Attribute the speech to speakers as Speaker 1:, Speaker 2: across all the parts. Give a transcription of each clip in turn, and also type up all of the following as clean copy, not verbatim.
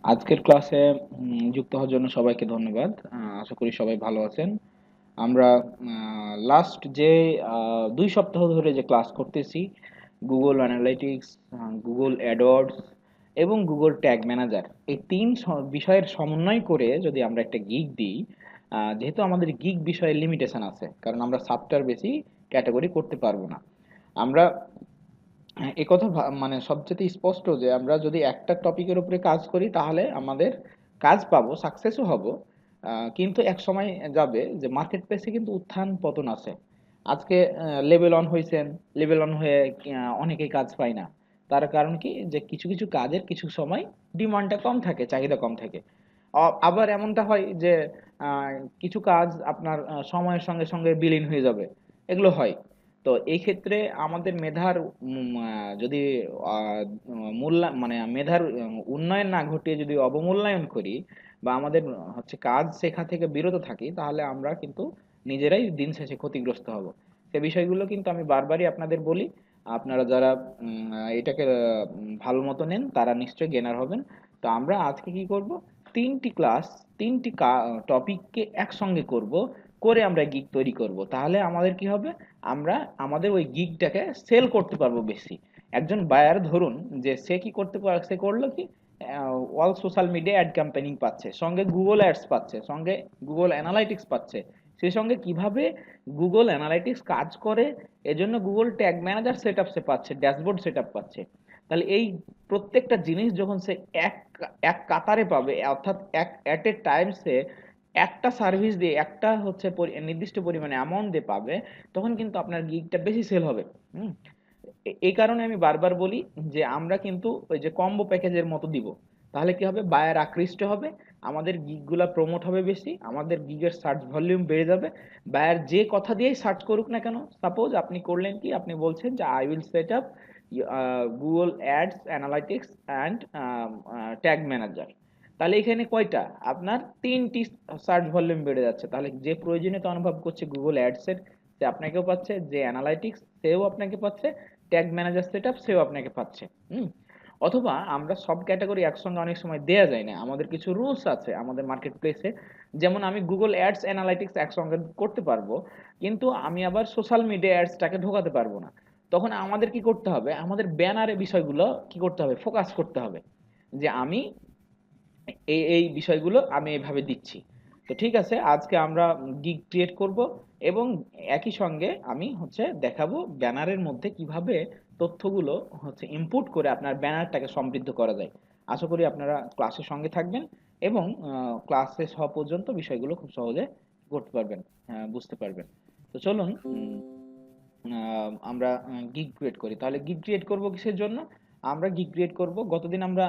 Speaker 1: আজকের ক্লাসে যুক্ত হওয়ার জন্য সবাইকে ধন্যবাদ। আশা করি সবাই ভালো আছেন। আমরা লাস্ট যে ২ সপ্তাহ ধরে যে ক্লাস করতেছি গুগল অ্যানালিটিক্স, গুগল অ্যাডওয়ার্ডস এবং গুগল ট্যাগ ম্যানেজার, এই ৩ বিষয়ের সমন্বয় করে যদি আমরা একটা গিগ দিই, যেহেতু আমাদের গিগ বিষয়ে লিমিটেশন আছে, কারণ আমরা সাবটার বেশি ক্যাটাগরি করতে পারবো না। আমরা একথা মানে সবচেয়ে স্পষ্ট যে আমরা যদি একটা টপিকের উপরে কাজ করি তাহলে আমাদের কাজ পাবো, সাকসেসও হব। কিন্তু এক সময় যাবে যে মার্কেট প্লেসে কিন্তু উত্থান পতন আছে। আজকে লেভেল অন হয়েছেন, লেভেল অন হয়ে অনেকেই কাজ পায় না। তার কারণ কি, যে কিছু কিছু কাজের কিছু সময় ডিমান্ডটা কম থাকে, চাহিদা কম থাকে। আবার এমনটা হয় যে আহ, কিছু কাজ আপনার সময়ের সঙ্গে সঙ্গে বিলীন হয়ে যাবে, এগুলো হয়। তো এই ক্ষেত্রে আমাদের মেধার যদি মানে মেধার উন্নয়ন না ঘটিয়ে যদি অবমূল্যায়ন করি বা আমাদের হচ্ছে কাজ শেখা থেকে বিরত থাকি, তাহলে আমরা কিন্তু নিজেরাই দিন শেষে ক্ষতিগ্রস্ত হব। সে বিষয়গুলো কিন্তু আমি বারবারই আপনাদের বলি। আপনারা যারা এটাকে ভালো মতো নেন তারা নিশ্চয়ই গেনার হবেন। তো আমরা আজকে কি করব, 3টি ক্লাস, 3টি টপিককে একসঙ্গে করব, করে আমরা গিগ তৈরি করব। তাহলে আমাদের কি হবে, আমরা আমাদের ওই গিগটাকে সেল করতে পারবো বেশি। একজন বায়ার ধরুন যে সে কি করতে পারে, সে করলো কি, all social media ad campaigning পাচ্ছে, সঙ্গে গুগল অ্যাডস পাচ্ছে, সঙ্গে গুগল অ্যানালাইটিক্স পাচ্ছে, সেই সঙ্গে কিভাবে গুগল অ্যানালাইটিক্স কাজ করে এজন্য Google tag manager set up সে পাচ্ছে, ড্যাশবোর্ড সেট আপ পাচ্ছে। তাহলে এই প্রত্যেকটা জিনিস যখন সে এক এক কাতারে পাবে, অর্থাৎ এক অ্যাট এ টাইম সে একটা সার্ভিস দিয়ে একটা হচ্ছে নির্দিষ্ট পরিমাণে অ্যামাউন্ট দিয়ে পাবে, তখন কিন্তু আপনার গিগটা বেশি সেল হবে। হুম। এই কারণে আমি বারবার বলি যে আমরা কিন্তু ওই যে কম্বো প্যাকেজের মতো দিব। তাহলে কি হবে, বায়ার আকৃষ্ট হবে, আমাদের গিগগুলা প্রমোট হবে বেশি, আমাদের গিগের সার্চ ভলিউম বেড়ে যাবে। বায়ার যে কথা দিয়েই সার্চ করুক না কেন, সাপোজ আপনি করলেন কি, আপনি বলছেন যে I will set up Google ads analytics and tag manager. তাহলে এখানে কয়টা, আপনার 3টি সার্চ ভলিউম বেড়ে যাচ্ছে। তাহলে যে প্রয়োজনীয়তা অনুভব করছে গুগল অ্যাডসের, সে আপনাকেও পাচ্ছে, যে অ্যানালাইটিক্স সেও আপনাকে পাচ্ছে, ট্যাগ ম্যানেজার সেটআপ সেও আপনাকে পাচ্ছে। হুম। অথবা আমরা সব ক্যাটাগরি একসঙ্গে অনেক সময় দেয়া যায় না, আমাদের কিছু রুলস আছে আমাদের মার্কেট প্লেসে। যেমন আমি গুগল অ্যাডস অ্যানালাইটিক্স একসঙ্গে করতে পারবো, কিন্তু আমি আবার সোশ্যাল মিডিয়া অ্যাডসটাকে ঢোকাতে পারবো না। তখন আমাদের কি করতে হবে, আমাদের ব্যানারে বিষয়গুলো কি করতে হবে, ফোকাস করতে হবে, যে আমি এই এই বিষয়গুলো আমি এভাবে দিচ্ছি। তো ঠিক আছে, আজকে আমরা গিগ ক্রিয়েট করব এবং একই সঙ্গে আমি হচ্ছে দেখাবো ব্যানারের মধ্যে কিভাবে তথ্যগুলো হচ্ছে ইনপুট করে আপনার ব্যানারটাকে সমৃদ্ধ করা যায়। আশা করি আপনারা ক্লাসের সঙ্গে থাকবেন এবং ক্লাস শেষ হওয়া পর্যন্ত বিষয়গুলো খুব সহজে করতে পারবেন, বুঝতে পারবেন। তো চলুন আমরা গিগ ক্রিয়েট করি। তাহলে গিগ ক্রিয়েট করব কিসের জন্য, আমরা গিগ ক্রিয়েট করব, গতদিন আমরা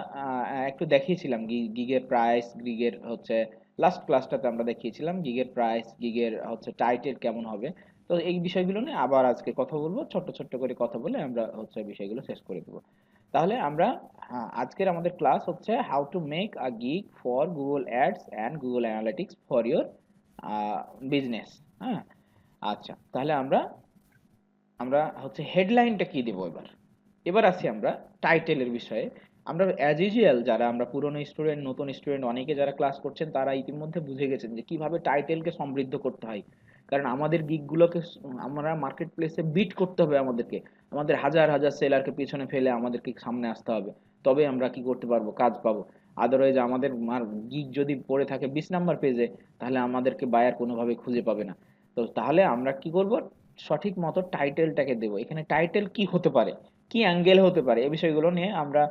Speaker 1: একটু দেখিয়েছিলাম গিগের প্রাইস, গিগের হচ্ছে লাস্ট ক্লাসটাতে আমরা দেখিয়েছিলাম গিগের প্রাইস, গিগের হচ্ছে টাইটেল কেমন হবে। তো এই বিষয়গুলো নিয়ে আবার আজকে কথা বলবো, ছোট্ট ছোট্ট করে কথা বলে আমরা হচ্ছে বিষয়গুলো শেষ করে দেবো। তাহলে আমরা আজকের আমাদের ক্লাস হচ্ছে how to make a gig for Google ads and Google analytics for your business. হ্যাঁ, আচ্ছা, তাহলে আমরা আমরা হচ্ছে হেডলাইনটা কি দেবো এবার। এবার আসি আমরা টাইটেলের বিষয়ে। আমরা অ্যাজ ইউজুয়াল যারা আমরা পুরনো স্টুডেন্ট, নতুন স্টুডেন্ট, অনেকে যারা ক্লাস করছেন তারা ইতিমধ্যে বুঝে গেছেন যে কিভাবে টাইটেলকে সমৃদ্ধ করতে হয়। কারণ আমাদের গিগগুলোকে আমরা মার্কেট প্লেসে বিট করতে হবে আমাদেরকে, আমাদের হাজার হাজার সেলারকে পিছনে ফেলে আমাদেরকে সামনে আসতে হবে, তবে আমরা কি করতে পারবো, কাজ পাবো। আদারওয়াইজ আমাদের গিগ যদি পড়ে থাকে 20 নাম্বার পেজে, তাহলে আমাদেরকে বায়ার কোনোভাবে খুঁজে পাবে না। তো তাহলে আমরা কি করব, সঠিক মতো টাইটেলটাকে দেবো। এখানে টাইটেল কি হতে পারে, কি অ্যাঙ্গেল হতে পারে, এই বিষয়গুলো নিয়ে আমরা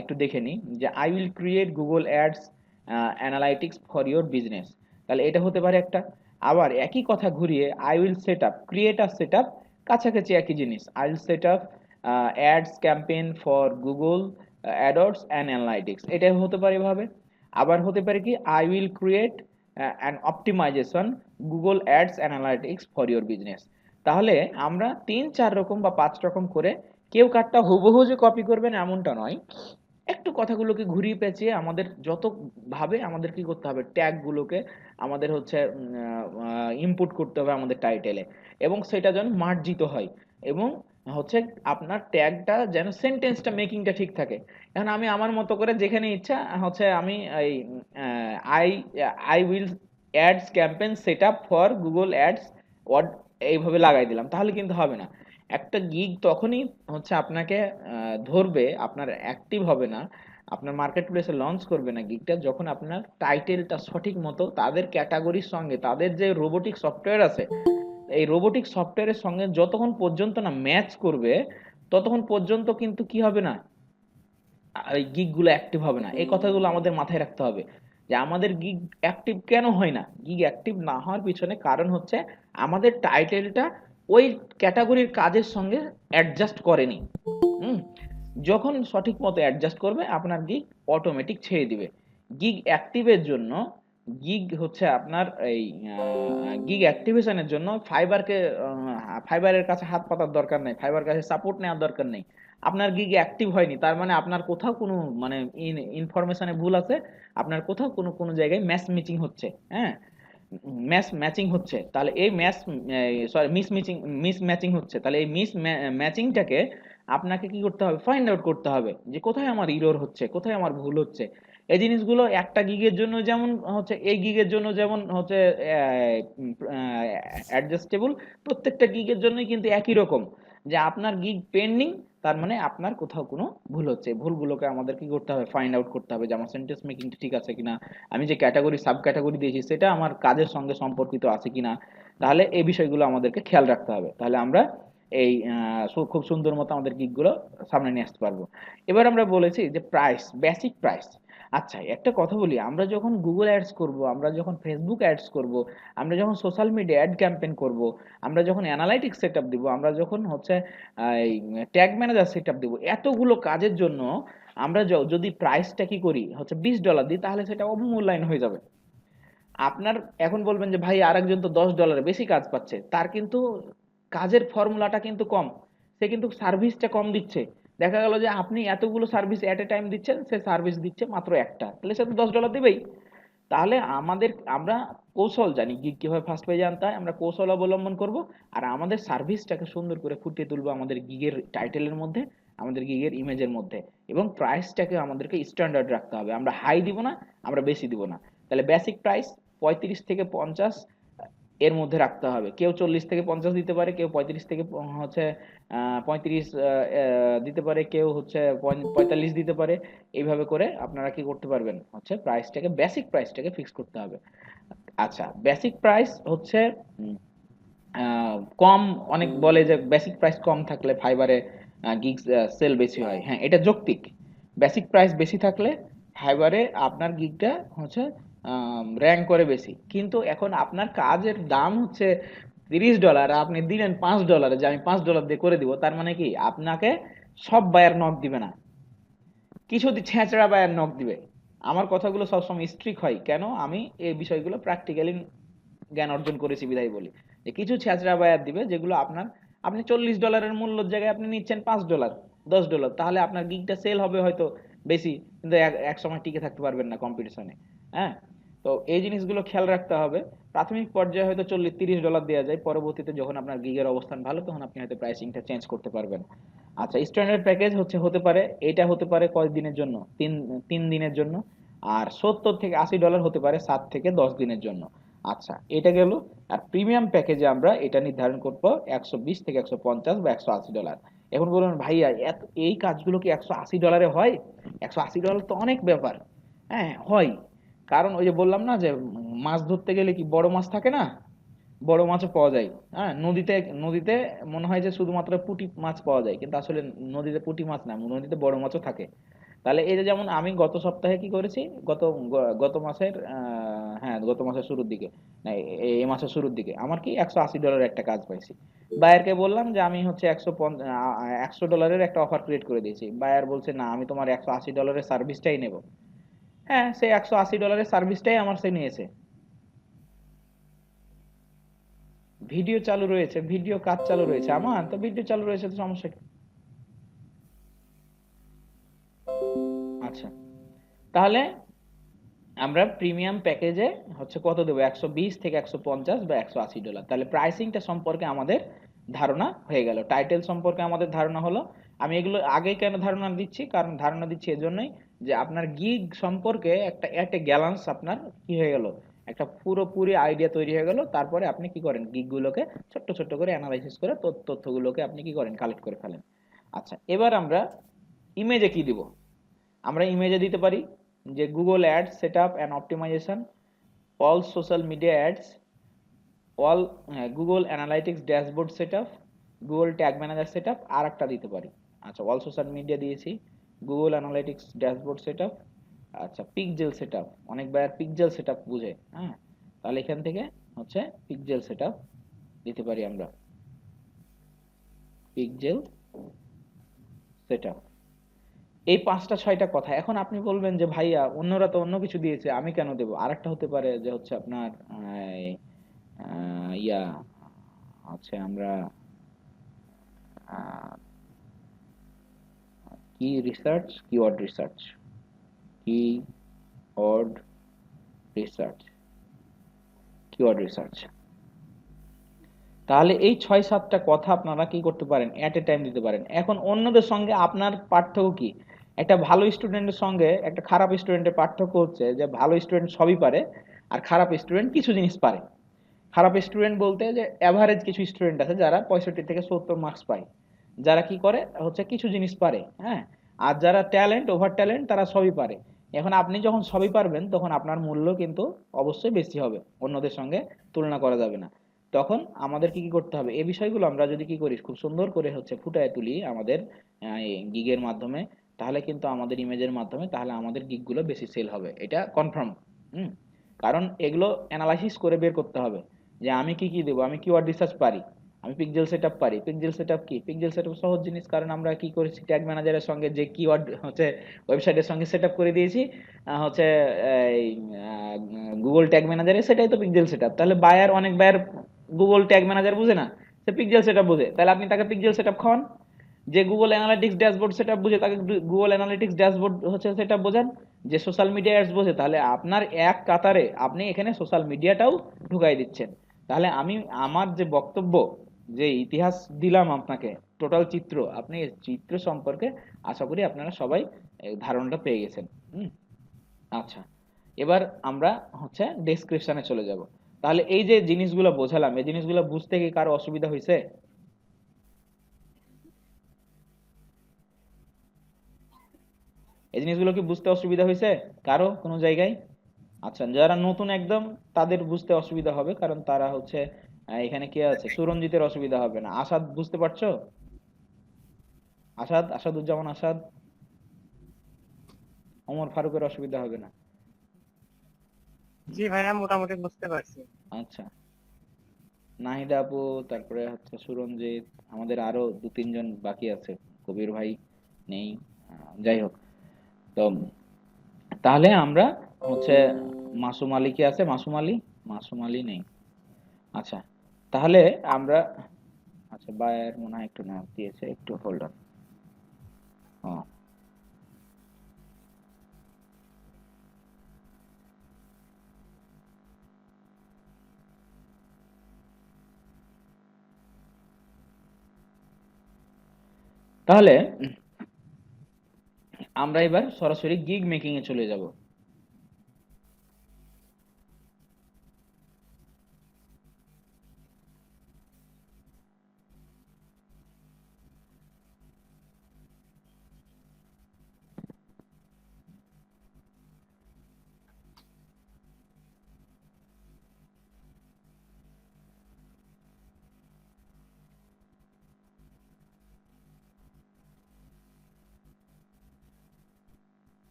Speaker 1: একটু দেখে নিই। যে I will create Google ads analytics for your business, তাহলে এটা হতে পারে একটা। আবার একই কথা ঘুরিয়ে I will set up, create আর সেট আপ কাছাকাছি একই জিনিস, I will set up ads campaign for Google AdWords and analytics, এটাই হতে পারে এভাবে। আবার হতে পারে কি, I will create an optimization Google ads analytics for your business. তাহলে আমরা 3 4 রকম বা 5 রকম করে, কেউ কারটা হুবহু যে কপি করবেন এমনটা নয়, একটু কথাগুলোকে ঘুরিয়ে পেঁচিয়ে আমাদের যত ভাবে আমাদের কি করতে হবে, ট্যাগ গুলোকে আমাদের হচ্ছে ইনপুট করতে হবে আমাদের টাইটেলে, এবং সেটা যেন মার্জিত হয় এবং হচ্ছে আপনার ট্যাগটা যেন সেন্টেন্সটা মেকিংটা ঠিক থাকে। এখন আমি আমার মতো করে যেখানে ইচ্ছা হচ্ছে আমি এই I I will ads campaign set up for Google ads word এইভাবে লাগাই দিলাম, তাহলে কিন্তু হবে না। একটা গিগ তখনই হচ্ছে আপনাকে ধরবে, আপনার অ্যাক্টিভ হবে না, আপনার মার্কেট প্লেসে লঞ্চ করবে না গিগটা, যখন আপনার টাইটেলটা সঠিক মতো তাদের ক্যাটাগরির সঙ্গে, তাদের যে রোবোটিক সফটওয়্যার আছে এই রোবোটিক সফটওয়্যারের সঙ্গে যতক্ষণ পর্যন্ত না ম্যাচ করবে, ততক্ষণ পর্যন্ত কিন্তু কি হবে না, এই গিগগুলো অ্যাক্টিভ হবে না। এই কথাগুলো আমাদের মাথায় রাখতে হবে যে আমাদের গিগ অ্যাক্টিভ কেন হয় না। গিগ অ্যাক্টিভ না হওয়ার পিছনে কারণ হচ্ছে আমাদের টাইটেলটা ওই ক্যাটাগরির কাজের সঙ্গে অ্যাডজাস্ট করেনি। হুম, যখন সঠিক মতো অ্যাডজাস্ট করবে আপনার গিগ অটোমেটিক ছেড়ে দিবে। গিগ অ্যাক্টিভের জন্য, গিগ হচ্ছে আপনার এই গিগ অ্যাক্টিভেশনের জন্য ফাইবারের কাছে হাত পাতার দরকার নেই, ফাইবার কাছে সাপোর্ট নেওয়ার দরকার নেই। আপনার গিগ অ্যাক্টিভ হয়নি তার মানে আপনার কোথাও কোনো মানে ইনফরমেশনে ভুল আছে, আপনার কোথাও কোনো কোনো জায়গায় ম্যাচ ম্যাচিং হচ্ছে। হ্যাঁ, ম্যাচ ম্যাচিং হচ্ছে, তাহলে এই ম্যাচ সরি মিস ম্যাচিং হচ্ছে, তাহলে এই মিস ম্যাচিংটাকে আপনাকে কি করতে হবে, ফাইন্ড আউট করতে হবে যে কোথায় আমার ইরর হচ্ছে, কোথায় আমার ভুল হচ্ছে। এই জিনিসগুলো একটা গিগের জন্য যেমন হচ্ছে, এই গিগের জন্য যেমন হচ্ছে অ্যাডজাস্টেবল, প্রত্যেকটা গিগের জন্যই কিন্তু একই রকম, যে আপনার গিগ পেন্ডিং, তার মানে আপনার কোথাও কোনো ভুল হচ্ছে। ভুলগুলোকে আমাদের কি করতে হবে, ফাইন্ড আউট করতে হবে যে আমার সেন্টেন্স মেকিংটা ঠিক আছে কিনা, আমি যে ক্যাটাগরি সাব ক্যাটাগরি দিয়েছি সেটা আমার কাজের সঙ্গে সম্পর্কিত আছে কিনা। তাহলে এই বিষয়গুলো আমাদেরকে খেয়াল রাখতে হবে, তাহলে আমরা এই খুব সুন্দর মতো আমাদের গিগগুলো সামনে নিয়ে আসতে পারবো। এবার আমরা বলেছি যে প্রাইস, বেসিক প্রাইস। আচ্ছা একটা কথা বলি, আমরা যখন গুগল অ্যাডস করব, আমরা যখন ফেসবুক অ্যাডস করব, আমরা যখন সোশ্যাল মিডিয়া অ্যাড ক্যাম্পেইন করব, আমরা যখন অ্যানালাইটিক্স সেটআপ দিব, আমরা যখন হচ্ছে এই ট্যাগ ম্যানেজার সেটআপ দিব, এতগুলো কাজের জন্য আমরা যদি প্রাইসটা কি করি হচ্ছে $20 দিই, তাহলে সেটা অবমূল্যায়ন হয়ে যাবে। আপনার এখন বলবেন যে ভাই আরেকজন তো $10 বেশি কাজ পাচ্ছে, তার কিন্তু কাজের ফর্মুলাটা কিন্তু কম, সে কিন্তু সার্ভিসটা কম দিচ্ছে। দেখা গেল যে আপনি এতগুলো সার্ভিস এট এ টাইম দিচ্ছেন, সে সার্ভিস দিচ্ছে মাত্র একটা, তাহলে সে তো $10 দিবেই। তাহলে আমরা কৌশল জানি গিগ কিভাবে ফার্স্ট পেজে আনতে হয়, আমরা কৌশল অবলম্বন করব। আর আমাদের সার্ভিসটাকে সুন্দর করে ফুটিয়ে তুলবো আমাদের গিগের টাইটেলের মধ্যে, আমাদের গিগের ইমেজের মধ্যে, এবং প্রাইসটাকে আমাদেরকে স্ট্যান্ডার্ড রাখতে হবে, আমরা হাই দিব না, আমরা বেশি দিব না। তাহলে বেসিক প্রাইস 35 থেকে 50 এর মধ্যে রাখতে হবে। কেউ 40 থেকে 50 দিতে পারে, কেউ 35 থেকে হচ্ছে 35 দিতে পারে, কেউ হচ্ছে 45 দিতে পারে। এইভাবে করে আপনারা কি করতে পারবেন হচ্ছে প্রাইসটাকে, বেসিক প্রাইসটাকে ফিক্স করতে হবে। আচ্ছা বেসিক প্রাইস হচ্ছে উম, কম, অনেক বলে যে বেসিক প্রাইস কম থাকলে ফাইবারে গিগ সেল বেশি হয়। হ্যাঁ এটা যৌক্তিক, বেসিক প্রাইস বেশি থাকলে ফাইবারে আপনার গিগটা হচ্ছে র্যাঙ্ক করে বেশি। কিন্তু এখন আপনার কাজের দাম হচ্ছে $30, আর আপনি দিলেন $5, যে আমি $5 দিয়ে করে দিব, তার মানে কি আপনাকে সব বায়ার নক দিবে না, কিছু ছেঁচড়া বায়ার নক দিবে। আমার কথাগুলো সবসময় স্ট্রিক হয় কেন, আমি এই বিষয়গুলো প্র্যাকটিক্যালি জ্ঞান অর্জন করেছি বিধায় বলি, যে কিছু ছেঁচড়া বায়ার দিবে যেগুলো আপনার, আপনি $40 মূল্যের জায়গায় আপনি নিচ্ছেন $5, $10, তাহলে আপনার গিগটা সেল হবে হয়তো বেশি, কিন্তু এক সময় টিকে থাকতে পারবেন না কম্পিটিশনে। হ্যাঁ, তো এই জিনিসগুলো খেয়াল রাখতে হবে। প্রাথমিক পর্যায়ে হয়তো $30 দেওয়া যায়, পরবর্তীতে যখন আপনার গিগের অবস্থান ভালো তখন আপনি হয়তো প্রাইসিংটা চেঞ্জ করতে পারবেন। আচ্ছা স্ট্যান্ডার্ড প্যাকেজ হতে পারে, এটা হতে পারে কয় দিনের জন্য, তিন তিন দিনের জন্য। আর $70 থেকে $80 হতে পারে 7 থেকে 10 দিনের জন্য। আচ্ছা এটা গেল। আর প্রিমিয়াম প্যাকেজে আমরা এটা নির্ধারণ করবো $120 থেকে $150 বা $180। এখন বলুন ভাইয়া এই কাজগুলো কি $180 হয়? $180 তো অনেক ব্যাপার। হ্যাঁ হয়, কারণ ওই যে বললাম না যে মাছ ধরতে গেলে কি বড় মাছ থাকে না, বড় মাছও পাওয়া যায়। হ্যাঁ নদীতে, নদীতে মনে হয় যে শুধুমাত্র পুঁটি মাছ পাওয়া যায়, কিন্তু আসলে নদীতে পুঁটি মাছ না, নদীতে বড় মাছও থাকে। তাহলে এই যে যেমন আমি গত সপ্তাহে কি করেছি, গত মাসের হ্যাঁ গত মাসের শুরুর দিকে, না এই মাসের শুরুর দিকে আমার কি $180 একটা কাজ পাইছি। বায়ারকে বললাম যে আমি হচ্ছে $100 একটা অফার ক্রিয়েট করে দিয়েছি, বায়ার বলছে না আমি তোমার $180 সার্ভিসটাই নেব। হ্যাঁ সেই $180 সার্ভিসটাই আমার সে নিয়েছে। ভিডিও চালু রয়েছে, ভিডিও কাজ চালু রয়েছে, আমার তো ভিডিও চালু রয়েছে, তো সমস্যা কি? আচ্ছা তাহলে আমরা প্রিমিয়াম প্যাকেজে হচ্ছে কত দেবো, $120 থেকে $150 বা $180। তাহলে প্রাইসিংটা সম্পর্কে আমাদের ধারণা হয়ে গেল। টাইটেল সম্পর্কে আমাদের ধারণা হলো। আমি এগুলো আগে কেন ধারণা দিচ্ছি, কারণ ধারণা দিচ্ছি এজন্যই যে আপনার গিগ সম্পর্কে একটা এট এ গ্যালান্স আপনার কি হয়ে গেল, একটা পুরোপুরি আইডিয়া তৈরি হয়ে গেল। তারপরে আপনি কি করেন, গিগ গুলোকে ছোট্ট ছোট্ট করে অ্যানালাইসিস করে তথ্যগুলোকে আপনি কি করেন, কালেক্ট করে ফেলেন। আচ্ছা, এবার আমরা ইমেজে কি দিব? আমরা ইমেজে দিতে পারি যে Google ads setup and optimisation, all social media ads, all Google analytics dashboard setup, Google tag manager setup, আর একটা দিতে পারি। আচ্ছা, অল সোশ্যাল মিডিয়া দিয়েছি, গুগল অ্যানালাইটিক্স ড্যাশবোর্ড সেটআপ, আচ্ছা পিকজেল সেটআপ, অনেক বায়ার পিকজেল সেটআপ বুঝে, হ্যাঁ, তাহলে এখান থেকে হচ্ছে পিকজেল সেটআপ দিতে পারি আমরা, পিকজেল সেটআপ। এই ৫টা ৬টা কথা। এখন আপনি বলবেন যে ভাইয়া অন্যরা তো অন্য কিছু দিয়েছে, আমি কেন দেবো? আরেকটা হতে পারে যে হচ্ছে আপনার ইয়া হচ্ছে আমরা কি research, keyword research, keyword research, keyword research. তাহলে এই ৬-৭টা কথা আপনারা কি করতে পারেন, এট এ টাইম দিতে পারেন। এখন অন্যদের সঙ্গে আপনার পার্থক্য কি? একটা ভালো স্টুডেন্টের সঙ্গে একটা খারাপ স্টুডেন্টের পার্থক্য হচ্ছে যে ভালো স্টুডেন্ট সবই পারে, আর খারাপ স্টুডেন্ট কিছু জিনিস পারে। খারাপ স্টুডেন্ট বলতে যে অ্যাভারেজ কিছু স্টুডেন্ট আছে যারা 65 থেকে 70 মার্কস পায়, যারা কি করে হচ্ছে কিছু জিনিস পারে, হ্যাঁ। আর যারা ট্যালেন্ট, ওভার ট্যালেন্ট, তারা সবই পারে। এখন আপনি যখন সবই পারবেন তখন আপনার মূল্য কিন্তু অবশ্যই বেশি হবে, অন্যদের সঙ্গে তুলনা করা যাবে না। তখন আমাদের কি কি করতে হবে, এই বিষয়গুলো আমরা যদি কি করি, খুব সুন্দর করে হচ্ছে ফুটায় তুলি আমাদের গিগের মাধ্যমে, তাহলে কিন্তু আমাদের ইমেজের মাধ্যমে, তাহলে আমাদের গিগগুলো বেশি সেল হবে, এটা কনফার্ম। হুম। কারণ এগুলো অ্যানালাইসিস করে বের করতে হবে যে আমি কি কি দেবো। আমি কিওয়ার্ড রিসার্চ পারি, আমি পিকজেল সেটআপ পারি। পিকজেল সেটআপ কি? পিকজেল সেটআপ সহজ জিনিস, কারণ আমরা কি করেছি, ট্যাগ ম্যানেজারের সঙ্গে যে কিওয়ার্ড হচ্ছে ওয়েবসাইটের সঙ্গে সেটআপ করে দিয়েছি, হচ্ছে এই গুগল ট্যাগ ম্যানেজারে, সেটাই তো পিকজেল সেটআপ। তাহলে বায়ার, অনেক বায়ার গুগল ট্যাগ ম্যানেজার বুঝে না, সে পিকজেল সেটআপ বুঝে, তাহলে আপনি তাকে পিকজেল সেটআপ খাওয়ান। যে গুগল অ্যানালিটিক্স ড্যাশবোর্ড সেটআপ বুঝে তাকে গুগল অ্যানালিটিক্স ড্যাশবোর্ড হচ্ছে সেটআপ বোঝান। যে সোশ্যাল মিডিয়া অ্যাডস বোঝে, তাহলে আপনার এক কাতারে আপনি এখানে সোশ্যাল মিডিয়াটাও ঢুকাই দিচ্ছেন। তাহলে আমি আমার যে বক্তব্য, যে ইতিহাস দিলাম আপনাকে, টোটাল চিত্র, আপনি এই চিত্র সম্পর্কে আশা করি আপনারা সবাই ধারণাটা পেয়ে গেছেন। হুম। আচ্ছা, এবার আমরা হচ্ছে ডেসক্রিপশনে চলে যাব। তাহলে এই যে জিনিসগুলো বোঝালাম, এই জিনিসগুলো বুঝতে কি কারো অসুবিধা হয়েছে? এই জিনিসগুলো কি বুঝতে অসুবিধা হয়েছে কারো কোনো জায়গায়? আচ্ছা, যারা নতুন একদম, তাদের বুঝতে অসুবিধা হবে, কারণ তারা হচ্ছে এখানে কি আছে, সুরঞ্জিতের অসুবিধা হবে না। আসাদ বুঝতে পারছো? আসাদ, আসাদুজ্জামান আসাদ, ওমর ফারুকের অসুবিধা হবে না?
Speaker 2: জি ভাইয়া, মোটামুটি বুঝতে পারছি।
Speaker 1: আচ্ছা, নাহিদা আপু, তারপরে হচ্ছে সুরঞ্জিত, আমাদের আরো 2-3 জন বাকি আছে, কবির ভাই নেই, যাই হোক। তো তাহলে আমরা হচ্ছে, মাসুম আলী কি আছে? মাসুম আলী, মাসুম আলী নেই। আচ্ছা, তাহলে আমরা, আচ্ছা বায়ের মনে হয় একটু নাম দিয়েছে, একটু হোল্ড অন। তাহলে আমরা এবার সরাসরি গিগ মেকিং এ চলে যাব।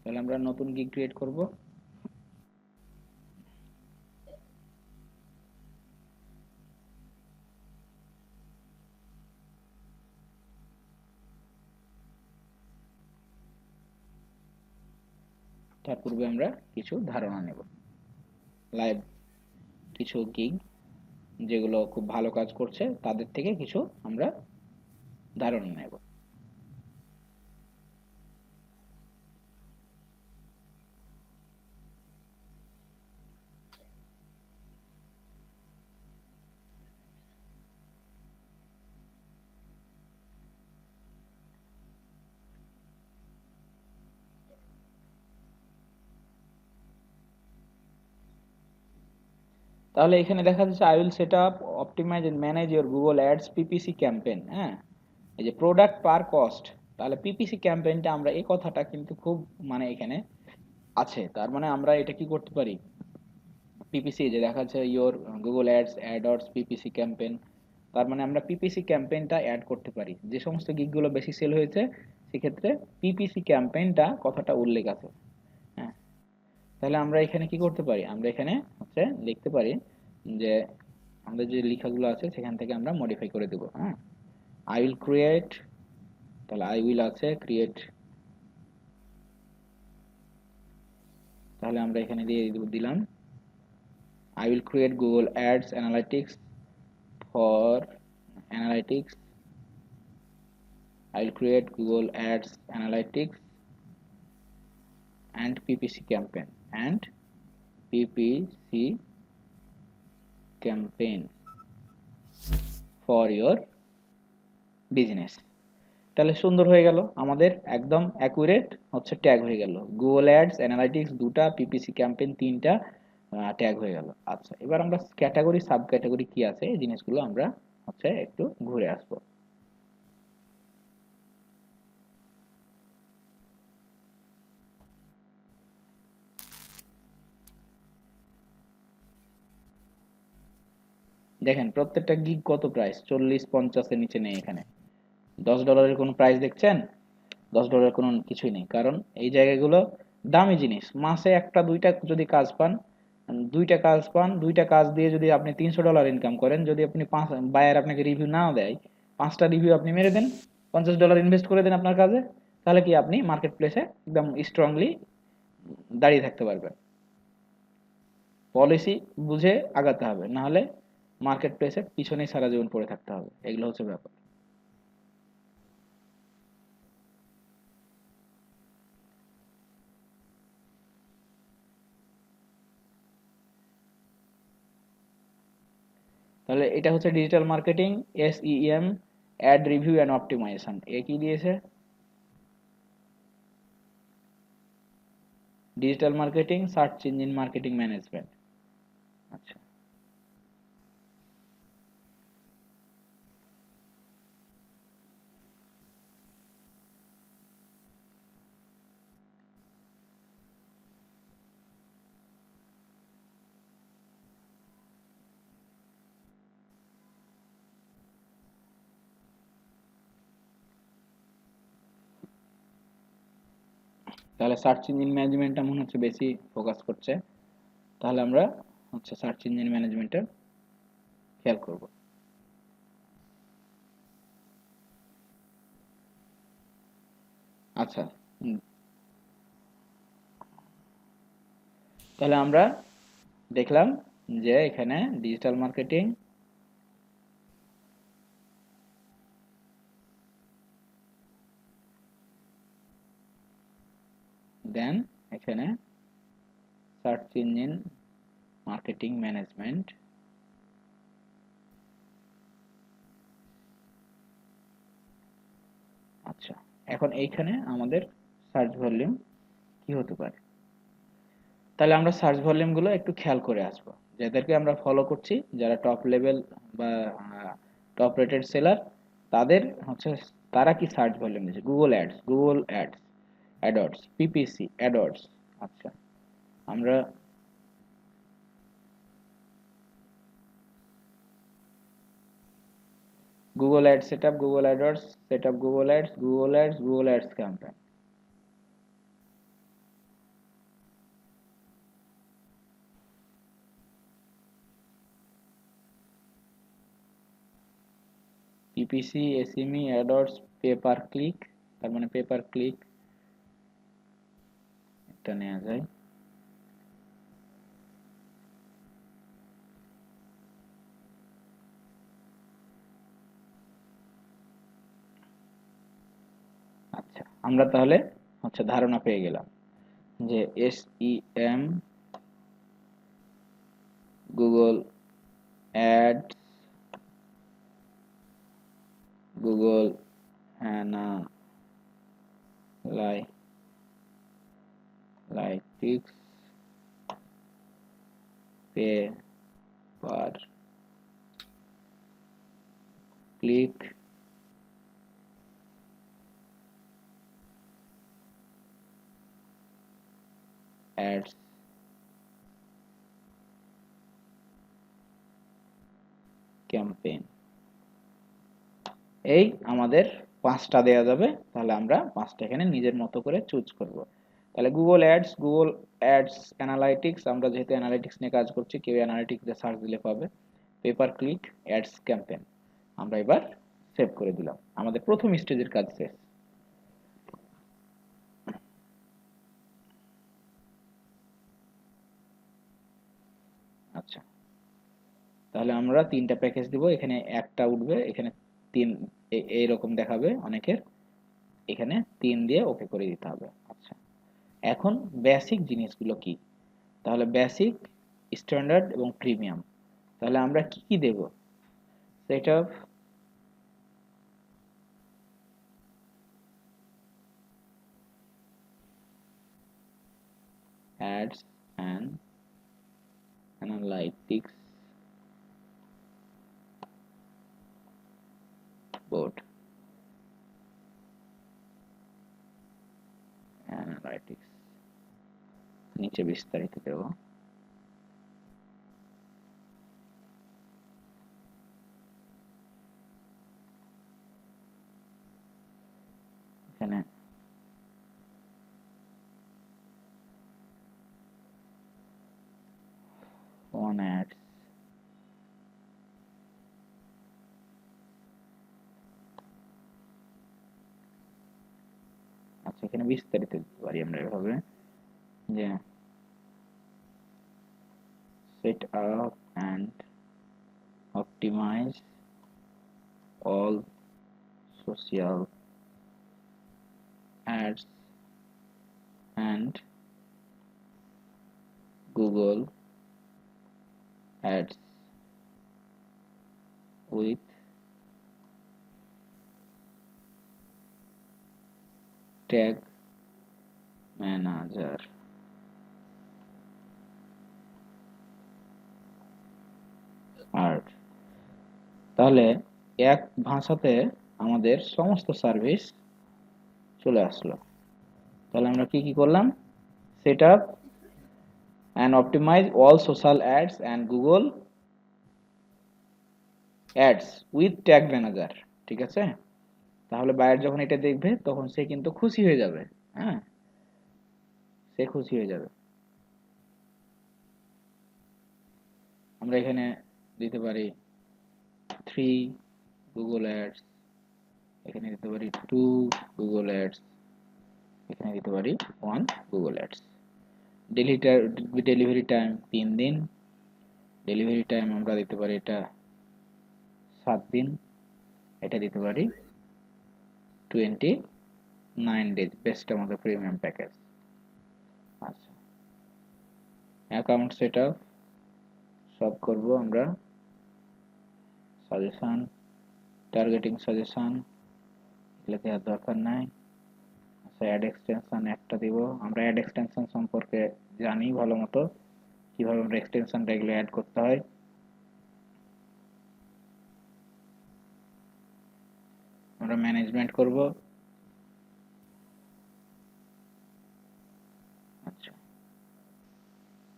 Speaker 1: তাহলে আমরা নতুন গিগ ক্রিয়েট করব। তার পূর্বে আমরা কিছু ধারণা নেব, লাইভ কিছু গিগ যেগুলো খুব ভালো কাজ করছে তাদের থেকে কিছু আমরা ধারণা নেব। তাহলে এখানে দেখা যাচ্ছে I will set up, optimize and manage your Google ads PPC campaign. হ্যাঁ, এই যে প্রোডাক্ট পার কস্ট, তাহলে পিপিসি ক্যাম্পেইনটা আমরা এই কথাটা কিন্তু খুব মানে এখানে আছে, তার মানে আমরা এটা কি করতে পারি, পিপিসি যে দেখা যাচ্ছে your Google ads ads PPC campaign, তার মানে আমরা পিপিসি ক্যাম্পেইনটা অ্যাড করতে পারি। যে সমস্ত গিগগুলো বেশি সেল হয়েছে সেক্ষেত্রে পিপিসি ক্যাম্পেইনটা কথাটা উল্লেখ আছে। হ্যাঁ, তাহলে আমরা এখানে কি করতে পারি, আমরা এখানে হচ্ছে লিখতে পারি যে আমাদের যে লেখাগুলো আছে সেখান থেকে আমরা মডিফাই করে দেব। হ্যাঁ, আই উইল ক্রিয়েট, তাহলে আই উইল আছে ক্রিয়েট, তাহলে আমরা এখানে দিয়ে দিলাম I will create Google Ads Analytics for Analytics. I will create Google Ads Analytics and PPC campaign and PPC campaign for your business. তাহলে সুন্দর হয়ে গেল, আমাদের একদম অ্যাকুরেট হচ্ছে ট্যাগ হয়ে গেল, গুগল অ্যাডস অ্যানালাইটিক্স দুটা, পিপিসি ক্যাম্পেইন তিনটা ট্যাগ হয়ে গেল। আচ্ছা, এবার আমরা ক্যাটাগরি সাব ক্যাটাগরি কি আছে এই জিনিসগুলো আমরা হচ্ছে একটু ঘুরে আসবো। দেখেন প্রত্যেকটা গিগ কত প্রাইস, 40-50 এর নিচে নেই এখানে। $10 কোনো প্রাইস দেখছেন? $10 কোনো কিছুই নেই, কারণ এই জায়গাগুলো দামি জিনিস। মাসে একটা দুইটা যদি কাজ পান, দুইটা কাজ দিয়ে যদি আপনি $300 ইনকাম করেন, যদি আপনি বায়ার আপনাকে রিভিউ নাও দেয়, 5টা রিভিউ আপনি মেরে দেন, $50 ইনভেস্ট করে দেন আপনার কাজে, তাহলে কি আপনি মার্কেট প্লেসে একদম স্ট্রংলি দাঁড়িয়ে থাকতে পারবেন। পলিসি বুঝে আগাতে হবে, না হলে মার্কেট প্লেসের পিছনেই সারা জীবন পড়ে থাকতে হবে। এগুলো হচ্ছে ব্যাপার। তাহলে এটা হচ্ছে digital marketing, SEM, ad review and optimisation. এ কি দিয়েছে? Digital marketing, search engine marketing management. আচ্ছা, তাহলে সার্চ ইঞ্জিন ম্যানেজমেন্টটা মনে হচ্ছে বেশি ফোকাস করছে, তাহলে আমরা হচ্ছে সার্চ ইঞ্জিন ম্যানেজমেন্টের খেয়াল করব। আচ্ছা, তাহলে আমরা দেখলাম যে এখানে ডিজিটাল মার্কেটিং, দেন এখানে সার্চ ইঞ্জিন মার্কেটিং ম্যানেজমেন্ট, আচ্ছা, এখন এইখানে আমাদের সার্চ ভলিউম কি হতে পারে, তাহলে আমরা সার্চ ভলিউম গুলো একটু খেয়াল করে আসবো। যাদেরকে আমরা ফলো করছি, যারা টপ লেভেল বা টপ রেটেড সেলার, তাদের হচ্ছে তারা কি সার্চ ভলিউম দিচ্ছে, Google ads ads PPC ads. আচ্ছা, আমরা Google ad setup, Google ads setup, Google ads campaign. PPC SME ads pay per click, তার মানে পে পার ক্লিক এটা নেওয়া যায়। আমরা তাহলে হচ্ছে ধারণা পেয়ে গেলাম যে SEM, Google ads, Google analytics, pay per click, ads, campaign, এই আমাদের 5টা দেয়া যাবে। তাহলে আমরা 5টা এখানে নিজের মতো করে চুজ করব। তাহলে Google ads, Google ads analytics, আমরা যেহেতু অ্যানালাইটিক্স নিয়ে কাজ করছি, কেউ অ্যানালাইটিক্সে সার্চ দিলে পাবে। পেপার ক্লিক, অ্যাডস, ক্যাম্পেইন, আমরা এবার সেভ করে দিলাম। আমাদের প্রথম স্টেজের কাজ শেষ। আচ্ছা, তাহলে আমরা 3টা প্যাকেজ দিব, এখানে একটা উঠবে, এখানে 3 এইরকম দেখাবে অনেকের, এখানে 3 দিয়ে ওকে করে দিতে হবে। আচ্ছা, এখন বেসিক জিনিসগুলো কি? তাহলে বেসিক, স্ট্যান্ডার্ড এবং প্রিমিয়াম। তাহলে আমরা কি কি দেব? Setup, ads and analytics board, analytics, নিচে বিস্তারিত দেব। এখানে ফোন অ্যাডস, আচ্ছা এখানে বিস্তারিত দিতে পারি আমরা এভাবে যে set up and optimise all social ads and Google ads with tag manager. আর তাহলে এক ভাষাতে আমাদের সমস্ত সার্ভিস চলে আসলো। তাহলে আমরা কি কি করলাম? Set up and optimise all social ads and Google ads with tag manager. ঠিক আছে? তাহলে বায়ার যখন এটা দেখবে তখন সে কিন্তু খুশি হয়ে যাবে। হ্যাঁ, সে খুশি হয়ে যাবে। আমরা এখানে দিতে পারি 3 গুগল অ্যাডস, এখানে দিতে পারি 2 গুগল অ্যাডস, এখানে দিতে পারি 1 গুগল অ্যাডস। ডেলিভারি টাইম 3 দিন, ডেলিভারি টাইম আমরা দিতে পারি এটা 7 দিন, এটা দিতে পারি 29 ডেজ, বেস্ট আমাদের প্রিমিয়াম প্যাকেজ। আচ্ছা, অ্যাকাউন্ট সেটআপ সব করব আমরা। সাজেশন, টার্গেটিং সাজেশন এগুলো দেওয়ার দরকার নাই। আচ্ছা, অ্যাড এক্সটেনশন একটা দিব। আমরা অ্যাড এক্সটেনশন সম্পর্কে জানি ভালো মতো, কিভাবে আমরা এক্সটেনশনটা এগুলো অ্যাড করতে হয়। আমরা ম্যানেজমেন্ট করব। আচ্ছা,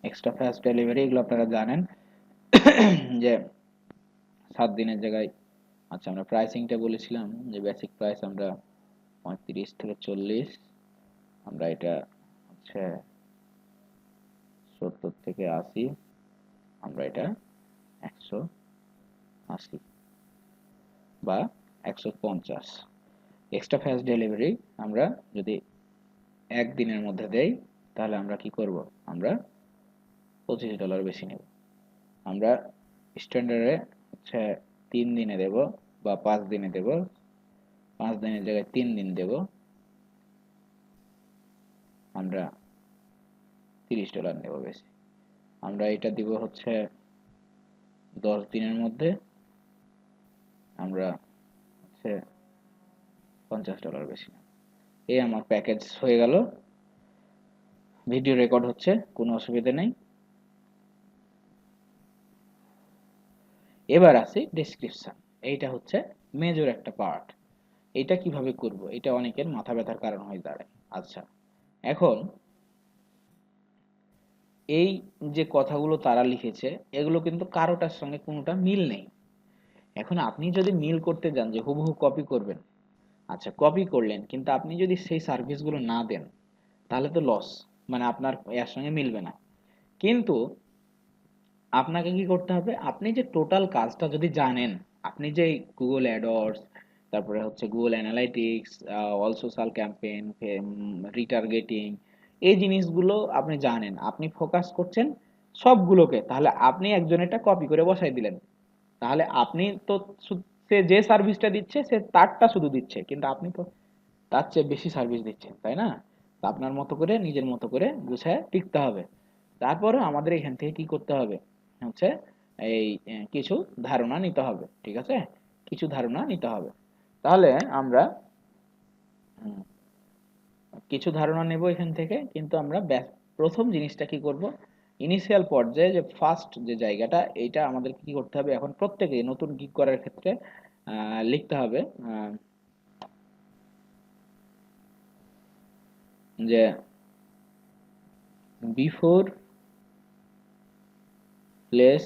Speaker 1: এক্সট্রা ফাস্ট ডেলিভারি এগুলো আপনারা জানেন যে 7 দিনের জায়গায়। আচ্ছা, আমরা প্রাইসিংটা বলেছিলাম যে বেসিক প্রাইস আমরা 35 থেকে 40, আমরা এটা হচ্ছে 70 থেকে 80, আমরা এটা 180 বা 150। এক্সট্রা ফাস্ট ডেলিভারি আমরা যদি একদিনের মধ্যে দেই তাহলে আমরা কি করব? আমরা $25 বেশি নেব। আমরা স্ট্যান্ডার্ডে হচ্ছে 3 দিনে দেব বা 5 দিনে দেব, 5 দিনের জায়গায় 3 দিন দেব, আমরা $30 নেব বেশি। আমরা এটা দিব হচ্ছে 10 দিনের মধ্যে, আমরা হচ্ছে $50 বেশি। এই আমার প্যাকেজ হয়ে গেল, ভিডিও রেকর্ড হচ্ছে, কোনো অসুবিধা নেই। এবার আছে ডেসক্রিপশন। এইটা হচ্ছে মেজর একটা পার্ট। এটা কিভাবে করব, এটা অনেকের মাথা ব্যথার কারণ হয়ে দাঁড়ায়। আচ্ছা, এখন এই যে কথাগুলো তারা লিখেছে, এগুলো কিন্তু কারোটার সঙ্গে কোনোটা মিল নেই। এখন আপনি যদি মিল করতে যান যে হুবহু কপি করবেন, আচ্ছা কপি করলেন, কিন্তু আপনি যদি সেই সার্ভিসগুলো না দেন তাহলে তো লস, মানে আপনার এর সঙ্গে মিলবে না। কিন্তু আপনাকে কি করতে হবে, আপনি যে টোটাল কাজটা যদি জানেন, আপনি যে গুগল অ্যাডওয়ার্ডস, তারপরে হচ্ছে Google analytics, all social campaign, retargeting, এই জিনিসগুলো আপনি জানেন, আপনি ফোকাস করছেন সবগুলোকে, তাহলে আপনি একজনেরটা কপি করে বসাই দিলেন। তাহলে আপনি তো সে যে সার্ভিসটা দিচ্ছে সে তারটা শুধু দিচ্ছে, কিন্তু আপনি তো তার চেয়ে বেশি সার্ভিস দিচ্ছেন, তাই না? তো আপনার মতো করে নিজের মতো করে গুছায় লিখতে হবে। তারপরে আমাদের এখান থেকে কি করতে হবে হচ্ছে এই কিছু ধারণা নিতে হবে, ঠিক আছে? কিছু ধারণা নিতে হবে। তাহলে আমরা উম, কিছু ধারণা নেব এখান থেকে, কিন্তু আমরা প্রথম জিনিসটা কি করব, ইনিশিয়াল পর্যায়ে যে ফার্স্ট যে জায়গাটা, এইটা আমাদের কি করতে হবে, এখন প্রত্যেকে নতুন গিগ করার ক্ষেত্রে লিখতে হবে যে before place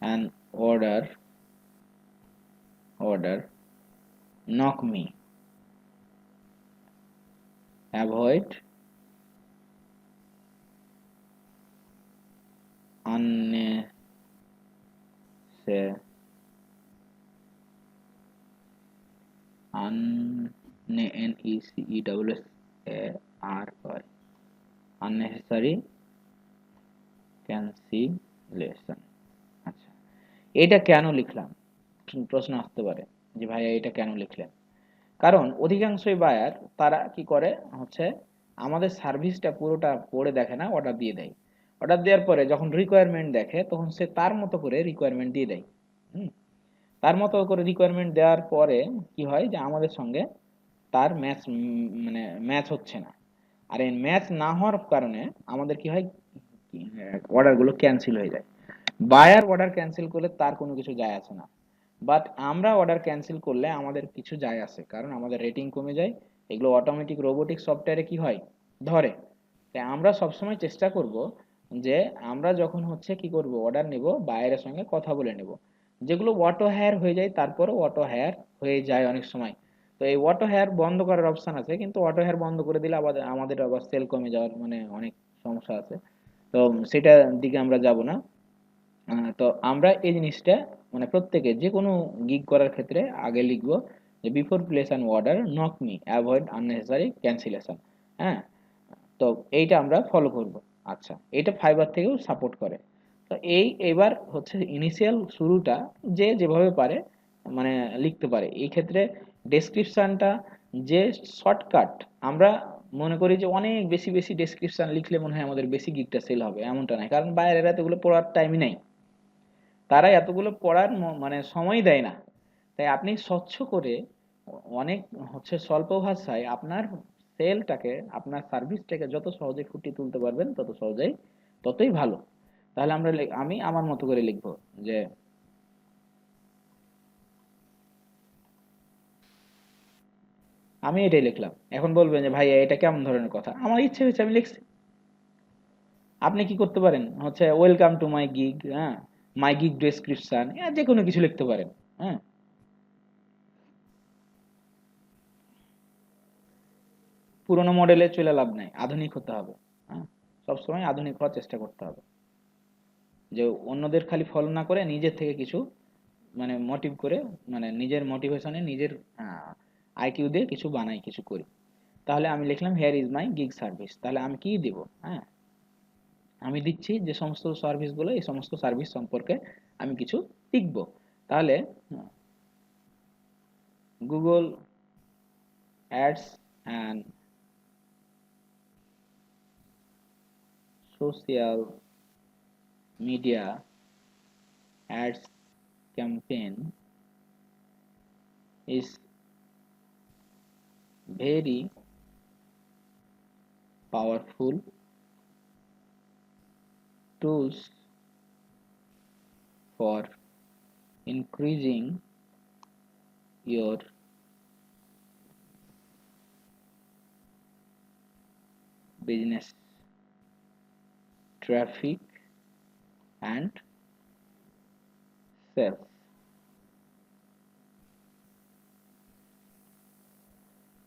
Speaker 1: an order knock me, avoid unnecessary unnecessary cancellation। আচ্ছা, এটা কেন লিখলাম, প্রশ্ন আসতে পারে যে ভাইয়া এটা কেন লিখলেন। কারণ অধিকাংশই বায়ার তারা কি করে হচ্ছে আমাদের সার্ভিসটা পুরোটা পড়ে দেখে না, অর্ডার দিয়ে দেয়। অর্ডার দেওয়ার পরে যখন রিকোয়ারমেন্ট দেখে তখন সে তার মতো করে রিকোয়ারমেন্ট দিয়ে দেয়। হুম, তার মতো করে রিকোয়ারমেন্ট দেওয়ার পরে কি হয় যে আমাদের সঙ্গে তার ম্যাচ, মানে ম্যাচ হচ্ছে না। আর এই ম্যাচ না হওয়ার কারণে আমাদের কি হয়, অর্ডারগুলো ক্যান্সেল হয়ে যায়। বায়ার অর্ডার ক্যান্সেল করলে তার কোনো কিছু যায় আসে না, বাট আমরা অর্ডার ক্যান্সেল করলে আমাদের কিছু যায় আসে, কারণ আমাদের রেটিং কমে যায়। এগুলো অটোমেটিক রোবোটিক সফটওয়্যারে কি হয়, ধরে। তাই আমরা সবসময় চেষ্টা করব যে আমরা যখন হচ্ছে কি করব, অর্ডার নেব, বায়ারের সঙ্গে কথা বলে নেব। যেগুলো অটো হায়ার হয়ে যায় তারপরে অটো হায়ার হয়ে যায় অনেক সময়, তো এই অটো হায়ার বন্ধ করার অপশন আছে, কিন্তু অটো হায়ার বন্ধ করে দিলে আবার আমাদের আবার সেল কমে যাওয়ার মানে অনেক সমস্যা আছে। তো সেটার দিকে আমরা যাব না। তো আমরা এই জিনিসটা মানে প্রত্যেকে যে কোনো গিগ করার ক্ষেত্রে আগে লিখবো যে before place an order knock me, avoid unnecessary cancellation. হ্যাঁ, তো এইটা আমরা ফলো করব। আচ্ছা, এটা ফাইবার থেকেও সাপোর্ট করে। তো এবার হচ্ছে ইনিশিয়াল শুরুটা যে যেভাবে পারে মানে লিখতে পারে। এই ক্ষেত্রে ডেসক্রিপশনটা যে শর্টকাট, আমরা মনে করি যে অনেক বেশি বেশি ডেসক্রিপশন লিখলে মনে হয় আমাদের বেশি গিগটা সেল হবে, এমনটা নয়, কারণ বাইরের এতগুলো পড়ার টাইমই নাই, তারা এতগুলো পড়ার মানে সময় দেয় না। তাই আপনি স্বচ্ছ করে অনেক হচ্ছে স্বল্প ভাষায় আপনার সেলটাকে, আপনার সার্ভিসটাকে যত সহজে ফুটিয়ে তুলতে পারবেন তত সহজেই ততই ভালো। তাহলে আমরা আমি আমার মতো করে লিখবো যে আমি এটাই লিখলাম। এখন বলবেন যে ভাই এটা কেমন ধরনের কথা, আমার ইচ্ছে হয়েছে আমি লিখছি। আপনি কি করতে পারেন হচ্ছে ওয়েলকাম টু মাই গিগ, হ্যাঁ, মাই গিগ ডেসক্রিপশন, যে কোনো কিছু লিখতে পারেন। হ্যাঁ, পুরোনো মডেলে চলে লাভ নাই, আধুনিক হতে হবে। হ্যাঁ, সবসময় আধুনিক হওয়ার চেষ্টা করতে হবে, যে অন্যদের খালি ফলো না করে নিজের থেকে কিছু মানে মোটিভ করে, মানে নিজের মোটিভেশনে নিজের আইকিউ দিয়ে কিছু বানাই, কিছু করি। তাহলে আমি লিখলাম hair is my gig service, তাহলে আমি কি দেব, হ্যাঁ, আমি দিচ্ছি যে সমস্ত সার্ভিসগুলো, এই সমস্ত সার্ভিস সম্পর্কে আমি কিছু লিখব। তাহলে Google ads and social media ads campaign is very powerful tools for increasing your business traffic and sales.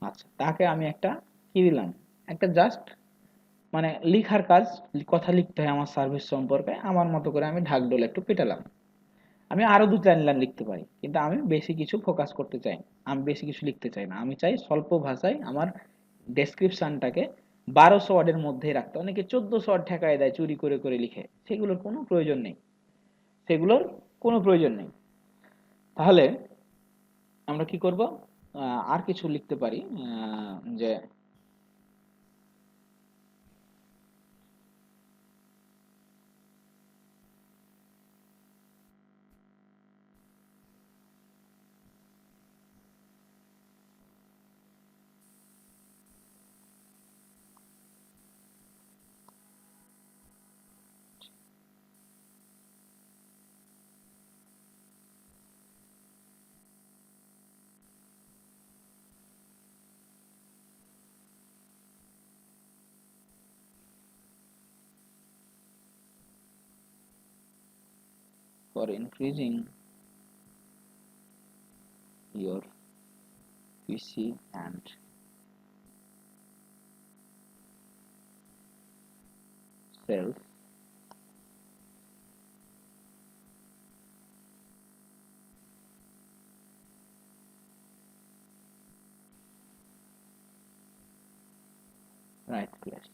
Speaker 1: আচ্ছা, তাকে আমি একটা কি দিলাম, একটা জাস্ট মানে লিখার কাজ, কথা লিখতে হয় আমার সার্ভিস সম্পর্কে, আমার মতো করে আমি ঢাকঢোল একটু পেটালাম। আমি আরো দু চার লাইন লিখতে পারি, কিন্তু আমি বেশি কিছু ফোকাস করতে চাই না, আমি বেশি কিছু লিখতে চাই না, আমি চাই স্বল্প ভাষায় আমার ডেসক্রিপশনটাকে 1200 ওয়ার্ডের মধ্যেই রাখতে। অনেকে 1400 ওয়ার্ড ঠেকায় দেয় চুরি করে করে লিখে, সেগুলোর কোনো প্রয়োজন নেই, সেগুলোর কোনো প্রয়োজন নেই। তাহলে আমরা কি করব, আর কিছু লিখতে পারি, যে for increasing your PC and sales, right place.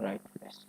Speaker 1: Right place.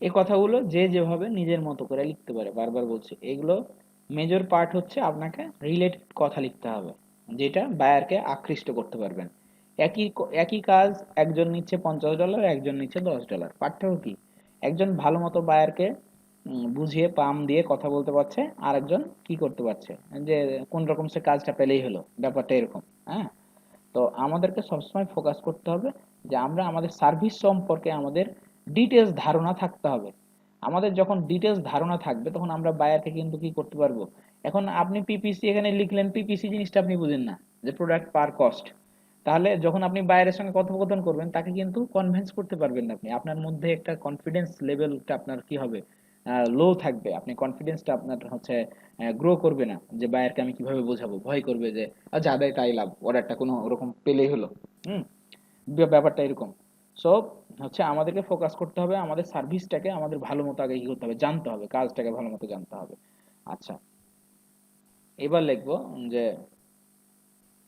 Speaker 1: এই কথাগুলো যে যেভাবে নিজের মতো করে লিখতে পারে, বারবার বলছি, এগুলো মেজর পার্ট হচ্ছে আপনাকে রিলেটেড কথা লিখতে হবে, যেটা বায়ারকে আকৃষ্ট করতে পারবেন। একই কাজ একজন নিচ্ছে $50, একজন নিচ্ছে $10, পার্থক্য কি? একজন ভালো মতো বায়ারকে বুঝিয়ে পাম দিয়ে কথা বলতে পারছে, আর একজন কি করতে পারছে, যে কোন রকম সে কাজটা পেলেই হলো, ব্যাপারটা এরকম। হ্যাঁ, তো আমাদেরকে সবসময় ফোকাস করতে হবে যে আমরা আমাদের সার্ভিস সম্পর্কে আমাদের ডিটেলস ধারণা থাকতে হবে। আমাদের যখন ডিটেলস ধারণা থাকবে তখন আমরা বায়ারকে কিন্তু কি করতে পারবো। এখন আপনি পিপিসি এখানে লিখলেন, পিপিসি জিনিসটা আপনি বুঝেন না, যে প্রোডাক্ট পার কস্ট। তাহলে যখন আপনি বায়ারের সঙ্গে কথোপকথন করবেন, তাকে কিন্তু কনভিন্স করতে পারবেন না আপনি, আপনার মধ্যে একটা কনফিডেন্স লেভেলটা আপনার কি হবে, লো থাকবে, আপনি কনফিডেন্সটা আপনার হচ্ছে গ্রো করবে না, যে বায়ারকে আমি কিভাবে বোঝাবো, ভয় করবে যে যা দেয় তাই লাভ, অর্ডারটা কোনো ওরকম পেলেই হলো। হুম, ব্যাপারটা এরকম। সো হচ্ছে আমাদেরকে ফোকাস করতে হবে আমাদের সার্ভিসটাকে আমাদের ভালো মতো আগে কি করতে হবে, জানতে হবে, কাজটাকে ভালো মতো জানতে হবে। আচ্ছা, এবার লিখবো যে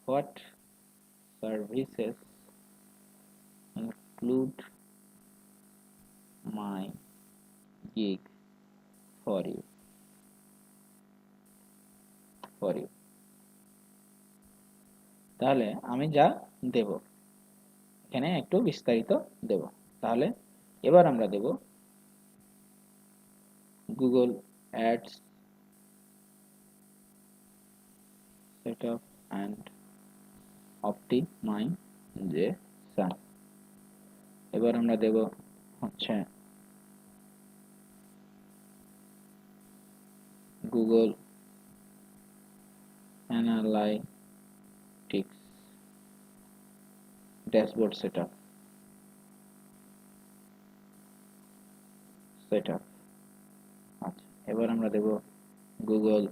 Speaker 1: what services include my gig for you for you। তাহলে আমি যা দেব এখানে একটু বিস্তারিত দেব। তাহলে এবার আমরা দেব Google ads setup and optimisation. এবার আমরা দেব হচ্ছে গুগল অ্যানালাইটিক্স ড্যাশবোর্ড সেটআপ। আচ্ছা, এবার আমরা দেব Google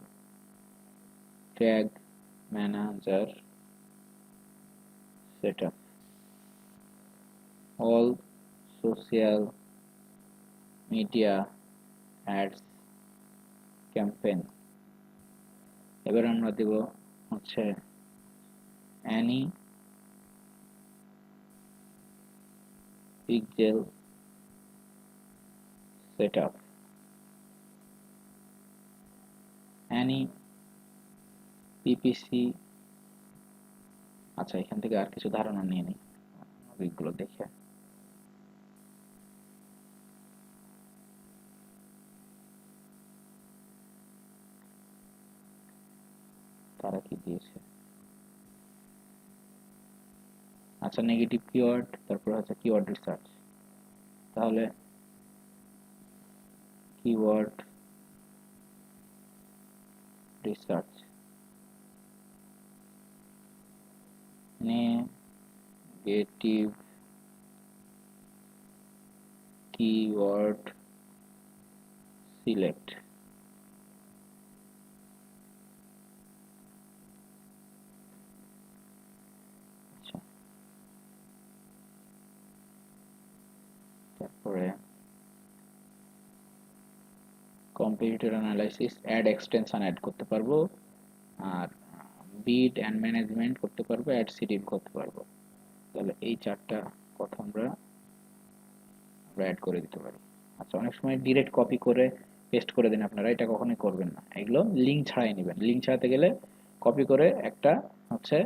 Speaker 1: tag manager setup, all social media ads campaign. এবার আমরা দেব হচ্ছে any pixel setup, any PPC. আচ্ছা, এখান থেকে আর কিছু ধারণা নিয়ে নিই ওইগুলো দেখে। তারা কি দিয়েছে? আচ্ছা, নেগেটিভ কিওয়ার্ড, তারপর হচ্ছে কিওয়ার্ড রিসার্চ। তাহলে keyword research, negative keyword select. আচ্ছা, তারপরে computer analysis ad extension add করতে পারবো, আর বিড অ্যান্ড ম্যানেজমেন্ট করতে পারবো, অ্যাড সিডিং করতে পারবো। তাহলে এই চারটা কথা আমরা অ্যাড করে দিতে পারি। আচ্ছা, অনেক সময় ডিরেক্ট কপি করে পেস্ট করে দেন আপনারা, এটা কখনোই করবেন না। এগুলো লিঙ্ক ছাড়াই নেবেন। লিঙ্ক ছাড়াতে গেলে কপি করে একটা হচ্ছে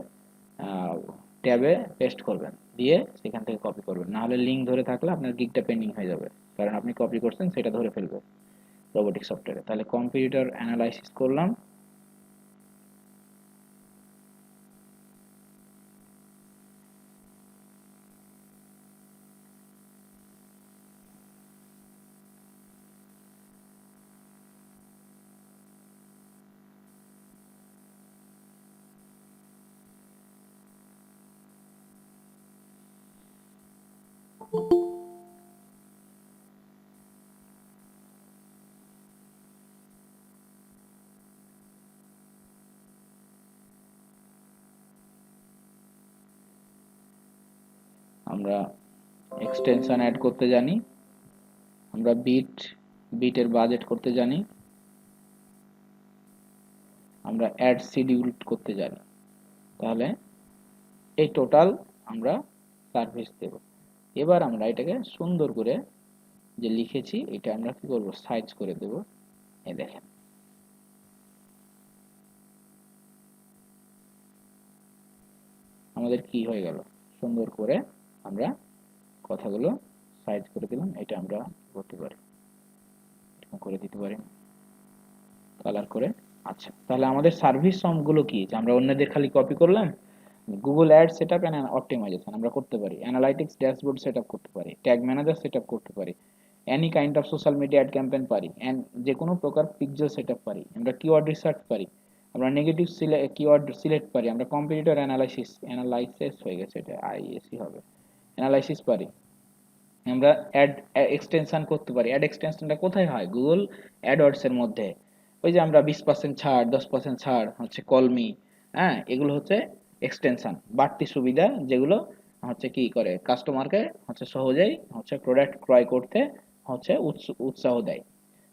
Speaker 1: ট্যাবে পেস্ট করবেন, দিয়ে সেখান থেকে কপি করবেন। না হলে লিঙ্ক ধরে থাকলে আপনার গিগটা পেন্ডিং হয়ে যাবে, কারণ আপনি কপি করছেন সেটা ধরে ফেলবে রোবোটিক সফটওয়্যারে। তাহলে কম্পিউটার অ্যানালাইসিস করলাম। আমরা এক্সটেনশন অ্যাড করতে জানি, আমরা বিটের বাজেট করতে জানি, আমরা অ্যাড শিডিউল করতে জানি। তাহলে এই টোটাল আমরা সার্ভিস দেব। এবার আমরা এটাকে সুন্দর করে যে লিখেছি এটা আমরা কি করব, সাইজ করে দেব। এই দেখেন, আমাদের কি হয়ে গেল, সুন্দর করে আমরা কথাগুলো সাইজ করে দিলাম। এটা আমরা করতে পারি, করে দিতে পারি কালার করে। আচ্ছা, তাহলে আমাদের সার্ভিস সমগুলো কি, যে আমরা অন্যদের খালি কপি করলাম। Google ad setup and optimization আমরা করতে পারি, অ্যানালাইটিক্স ড্যাশবোর্ড সেটআপ করতে পারি, ট্যাগ ম্যানেজার সেটআপ করতে পারি, any kind of social media ad campaign পারি, এন্ড যে কোনো প্রকার পিক্সেল সেটআপ পারি, আমরা কিওয়ার্ড রিসার্চ পারি, আমরা নেগেটিভ কিওয়ার্ড সিলেক্ট পারি, আমরা কম্পিউটার অ্যানালাইসিস হয়ে গেছে, এটা আইএসি হবে, অ্যানালাইসিস পারি, আমরা অ্যাড এক্সটেনশন করতে পারি। অ্যাড এক্সটেনশনটা কোথায় হয়, গুগল অ্যাডওয়ার্ডস এর মধ্যে। ওই যে আমরা 20% ছাড়, 10% ছাড় হচ্ছে কলমি, হ্যাঁ, এগুলো হচ্ছে এক্সটেনশন, বাড়তি সুবিধা, যেগুলো হচ্ছে কি করে কাস্টমারকে হচ্ছে সহজেই হচ্ছে প্রোডাক্ট ক্রয় করতে হচ্ছে উৎসাহ দেয়।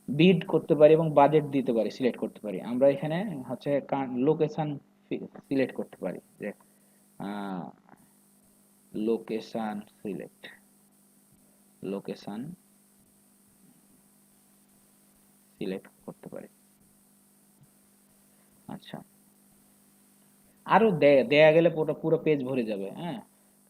Speaker 1: বিড করতে পারি এবং বাজেট দিতে পারি, সিলেক্ট করতে পারি। আমরা এখানে হচ্ছে লোকেশন সিলেক্ট করতে পারি, যে লোকেশন লোকেশন সিলেক্ট করতে পারি। আচ্ছা, আরো দেয়া গেলে পুরো পুরো পেজ ভরে যাবে, হ্যাঁ,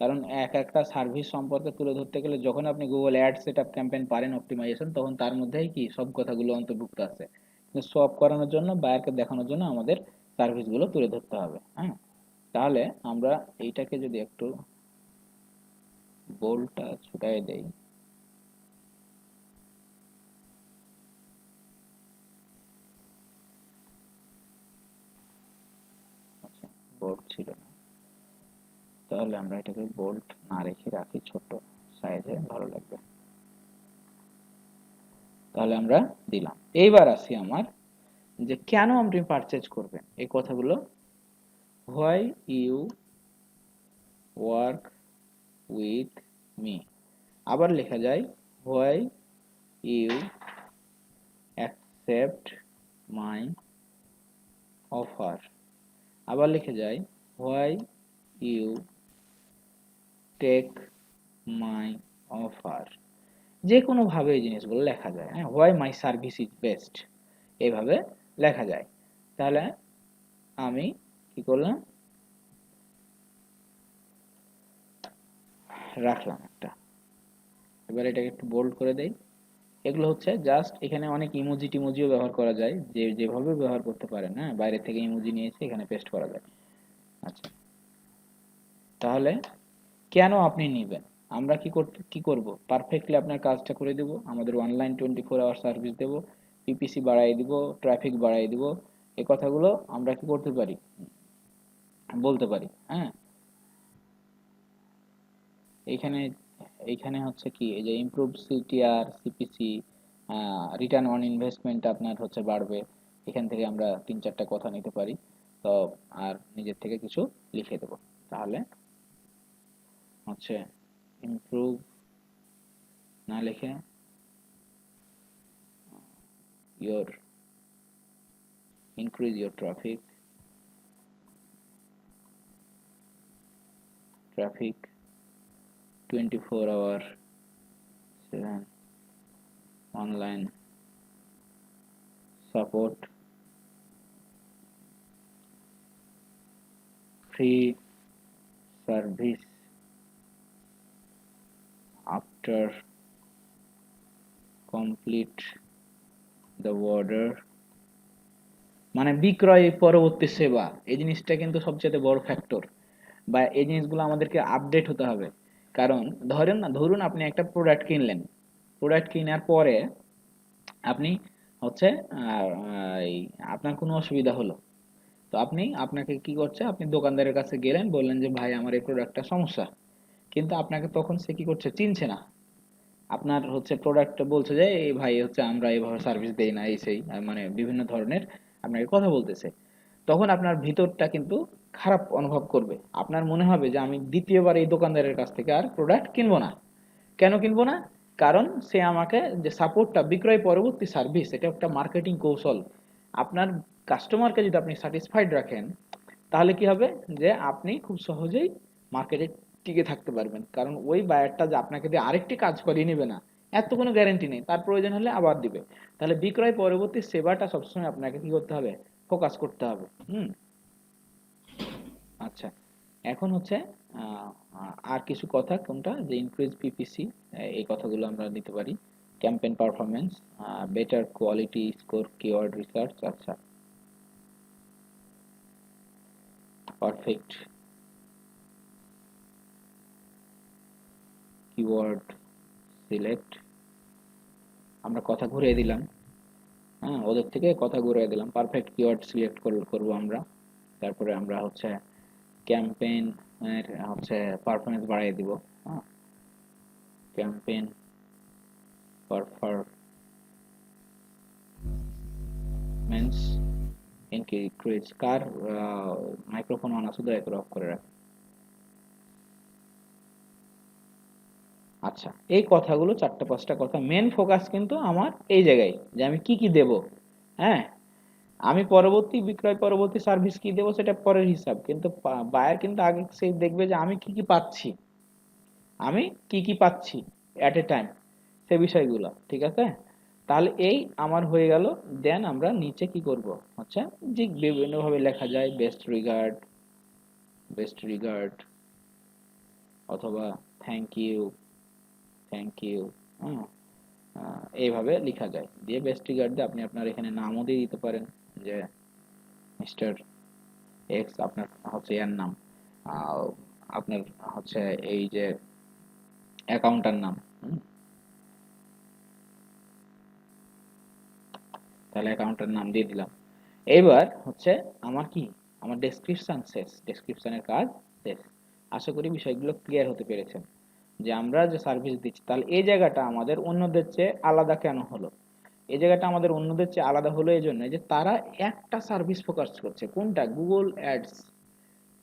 Speaker 1: কারণ এক একটা সার্ভিস সম্পর্কে তুলে ধরতে গেলে যখন আপনি গুগল অ্যাড সেটআপ ক্যাম্পেইন পারেন, অপটিমাইজেশন, তখন তার মধ্যেই কি সব কথাগুলো অন্তর্ভুক্ত আছে। কিন্তু সব করানোর জন্য বায়ারকে দেখানোর জন্য আমাদের সার্ভিসগুলো তুলে ধরতে হবে, হ্যাঁ। তাহলে আমরা এইটাকে যদি একটু বোল্ডটা ছুটাই দেই, বোল্ড ছিল না, তাহলে আমরা এটাকে বোল্ড না রেখে রাখি ছোট সাইজে, ভালো লাগবে। তাহলে আমরা দিলাম। এইবার আসি আমার যে কেন আপনি পারচেজ করবেন এই কথাগুলো। Why you work with me, আবার লেখা যায় why you accept my offer, আবার লিখে যায় why you take my offer. যে কোনো ভাবে এই জিনিসগুলো লেখা যায়। হ্যাঁ, why my service is best, এইভাবে লেখা যায়। তাহলে আমি কি করলাম, রাখলাম একটা। এবার এটাকে একটু বোল্ড করে দেই। এগুলো হচ্ছে জাস্ট, এখানে অনেক ইমোজি টিমোজিও ব্যবহার করা যায়, যে যেভাবে ব্যবহার করতে পারেন। হ্যাঁ, বাইরে থেকে ইমোজি নিয়ে এসে এখানে পেস্ট করা যায়। আচ্ছা, তাহলে কেন আপনি নেবেন, আমরা কি করব, পারফেক্টলি আপনার কাজটা করে দেব, আমাদের অনলাইন 24 আওয়ার সার্ভিস দেব, পিপিসি বাড়াই দিব, ট্রাফিক বাড়াই দিব, এই কথাগুলো আমরা কি করতে পারি, বলতে পারি। হ্যাঁ, এইখানে এইখানে হচ্ছে কি, এই যে improve CTR CPC, return on investment আপনার হচ্ছে বাড়বে, এখান থেকে আমরা 3-4টা কথা নিতে পারি। তো আর নিজের থেকে কিছু লিখে দেব। তাহলে হচ্ছে ইমপ্রুভ না লিখে your increase your traffic 24 hour 7 online support, free service after complete the order, মানে বিক্রয় পরবর্তী সেবা, এই জিনিসটা কিন্তু সবচেয়ে বড় ফ্যাক্টর, বা এই জিনিসগুলো আমাদেরকে আপডেট হতে হবে। কারণ ধরুন আপনি একটা প্রোডাক্ট কিনলেন, প্রোডাক্ট কেনার পরে আপনি হচ্ছে এই আপনার কোনো অসুবিধা হলো, তো আপনাকে কি করছে, আপনি দোকানদারের কাছে গেলেন, বললেন যে ভাই আমার এই প্রোডাক্টটা সমস্যা, কিন্তু আপনাকে তখন সে কি করছে, চিনছে না। আপনার হচ্ছে প্রোডাক্ট বলছে যে এই ভাই হচ্ছে আমরা এইভাবে সার্ভিস দেই না, এই সেই মানে বিভিন্ন ধরনের আপনাকে কথা বলতেছে। তখন আপনার ভিতরটা কিন্তু খারাপ অনুভব করবে, আপনার মনে হবে যে আমি দ্বিতীয়বার এই দোকানদারের কাছ থেকে আর প্রোডাক্ট কিনবো না। কেন কিনবো না? কারণ সে আমাকে যে সাপোর্টটা, বিক্রয় পরবর্তী সার্ভিস, এটা একটা মার্কেটিং কৌশল। আপনার কাস্টমারকে যদি আপনি স্যাটিসফাইড রাখেন, তাহলে কি হবে, যে আপনি খুব সহজেই মার্কেটে টিকে থাকতে পারবেন। কারণ ওই বায়ারটা যে আপনাকে দিয়ে আরেকটি কাজ করিয়ে নেবে না, এত কোনো গ্যারান্টি নেই, তার প্রয়োজন হলে আবার দিবে। তাহলে বিক্রয় পরবর্তী সেবাটা সবসময় আপনাকে কি করতে হবে, ফোকাস করতে হবে। আচ্ছা, এখন হচ্ছে আহ, আর কিছু কথা, কোনটা, যে ইনক্রিজ পিপিসি, এই কথাগুলো আমরা নিতে পারি। Campaign performance, better quality score, keyword research. আচ্ছা, পারফেক্ট কিওয়ার্ড সিলেক্ট, আমরা কথা ঘুরিয়ে দিলাম। হ্যাঁ, ওদের থেকে কথা ঘুরিয়ে দিলাম, পারফেক্ট কিওয়ার্ড সিলেক্ট করব আমরা। তারপরে আমরা হচ্ছে ক্যাম্পেইন এর হচ্ছে পারফরম্যান্স বাড়িয়ে দিব। হ্যাঁ, campaign performance increase. Car microphone on আছে, দয়া করে অফ করে রাখ। আচ্ছা, এই কথাগুলো 4-5টা কথা, মেন ফোকাস কিন্তু আমার এই জায়গায়, যে আমি কি কি দেব। হ্যাঁ, আমি পরবর্তী বিক্রয় পরবর্তী সার্ভিস কি দেবো সেটা পরের হিসাব, কিন্তু বায়ার কিন্তু আগে সে দেখবে যে আমি কি কি পাচ্ছি, আমি কি কি পাচ্ছি এট এ টাইম, সে বিষয়গুলো। ঠিক আছে, তাহলে এই আমার হয়ে গেল। দেন আমরা নিচে কি করব, আচ্ছা, যে বিভিন্নভাবে লেখা যায়, বেস্ট রিগার্ড অথবা থ্যাংক ইউ। হুম, এইভাবে লেখা যায়, দিয়ে বেস্ট রিগার্ড দিয়ে আপনি আপনার এখানে নামও দিয়ে দিতে পারেন, যে মিস্টার এক্স আপনার হচ্ছে এর নাম, আহ, আপনার হচ্ছে এই যে অ্যাকাউন্টার নাম। হুম, তাহলে অ্যাকাউন্টের নাম দিয়ে দিলাম। এবার হচ্ছে আমার কি, আমার ডেসক্রিপশন শেষ, ডেসক্রিপশনের কাজ শেষ। আশা করি বিষয়গুলো ক্লিয়ার হতে পেরেছেন যে আমরা যে সার্ভিস দিচ্ছি, তাহলে এই জায়গাটা আমাদের অন্যদের চেয়ে আলাদা কেন হলো? এই জায়গাটা আমাদের অন্যদের চেয়ে আলাদা হলো এই জন্য যে তারা একটা সার্ভিস ফোকাস করছে, কোনটা? গুগল অ্যাডস,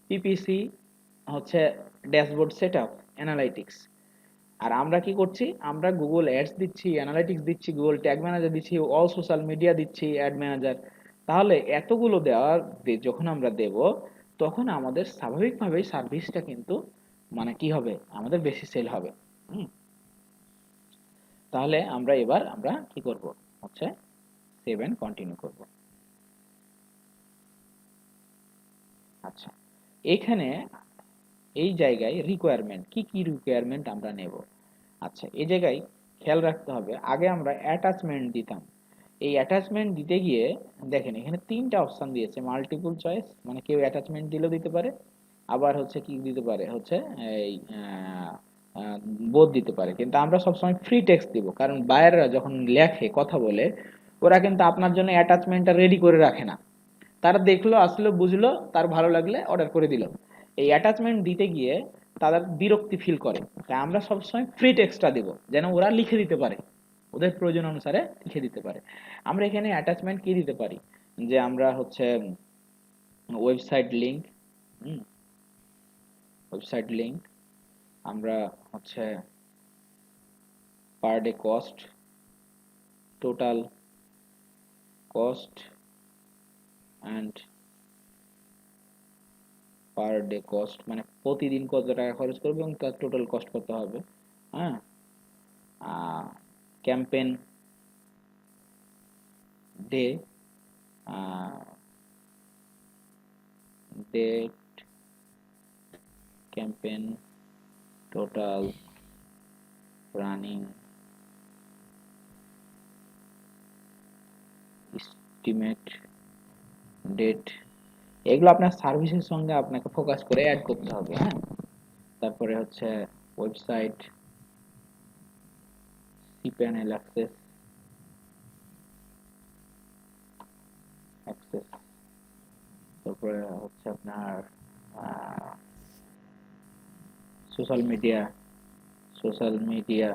Speaker 1: পিপিসি, হচ্ছে ড্যাশবোর্ড সেটআপ, অ্যানালাইটিক্স। আর আমরা কি করছি? আমরা গুগল অ্যাডস দিচ্ছি, অ্যানালাইটিক্স দিচ্ছি, গুগল ট্যাগ ম্যানেজার দিচ্ছি, অল সোশ্যাল মিডিয়া দিচ্ছি, অ্যাড ম্যানেজার। তাহলে এতগুলো দেওয়ার যখন আমরা দেব, তখন আমাদের স্বাভাবিকভাবেই সার্ভিসটা কিন্তু মানে কি হবে? আমাদের বেশি সেল হবে। হুম। তাহলে আমরা কি করব? হচ্ছে সেভ এন্ড কন্টিনিউ করব। আচ্ছা, এখানে এই জায়গায় রিকোয়ারমেন্ট, কি কি রিকোয়ারমেন্ট আমরা নেব? আচ্ছা, এই জায়গায় খেয়াল রাখতে হবে, আগে আমরা অ্যাটাচমেন্ট দিতাম। এই অ্যাটাচমেন্ট দিতে গিয়ে দেখেন এখানে তিনটা অপশন দিয়েছে, মাল্টিপল চয়েস, মানে কেউ অ্যাটাচমেন্ট দিলেও দিতে পারে, আবার হচ্ছে কি দিতে পারে, হচ্ছে এই বোধ দিতে পারে। কিন্তু আমরা সবসময় ফ্রি টেক্সট দিব, কারণ বায়াররা যখন লেখে, কথা বলে, ওরা কিন্তু আপনার জন্য অ্যাটাচমেন্টটা রেডি করে রাখে না। তারা দেখলো, আসলো, বুঝলো, তার ভালো লাগলে অর্ডার করে দিল। এই অ্যাটাচমেন্ট দিতে গিয়ে তারা বিরক্তি ফিল করে। তাই আমরা সবসময় ফ্রি টেক্সটটা দেব, যেন ওরা লিখে দিতে পারে, ওদের প্রয়োজন অনুসারে লিখে দিতে পারে। আমরা এখানে অ্যাটাচমেন্ট কি দিতে পারি? যে আমরা হচ্ছে ওয়েবসাইট লিংক, ওয়েবসাইট লিংক, আমরা হচ্ছে per day cost, total cost and per day cost, মানে প্রতিদিন কত টাকা খরচ করবে এবং তার টোটাল কস্ট কত হবে। হ্যাঁ, campaign day, date, campaign, total, running, estimate, date. এগুলো আপনার সার্ভিসের সঙ্গে আপনাকে ফোকাস করে অ্যাড করতে হবে। হ্যাঁ, তারপরে হচ্ছে ওয়েবসাইট, cPanel অ্যাক্সেস, অ্যাক্সেস, তারপরে হচ্ছে আপনার সোশ্যাল মিডিয়া, সোশ্যাল মিডিয়া,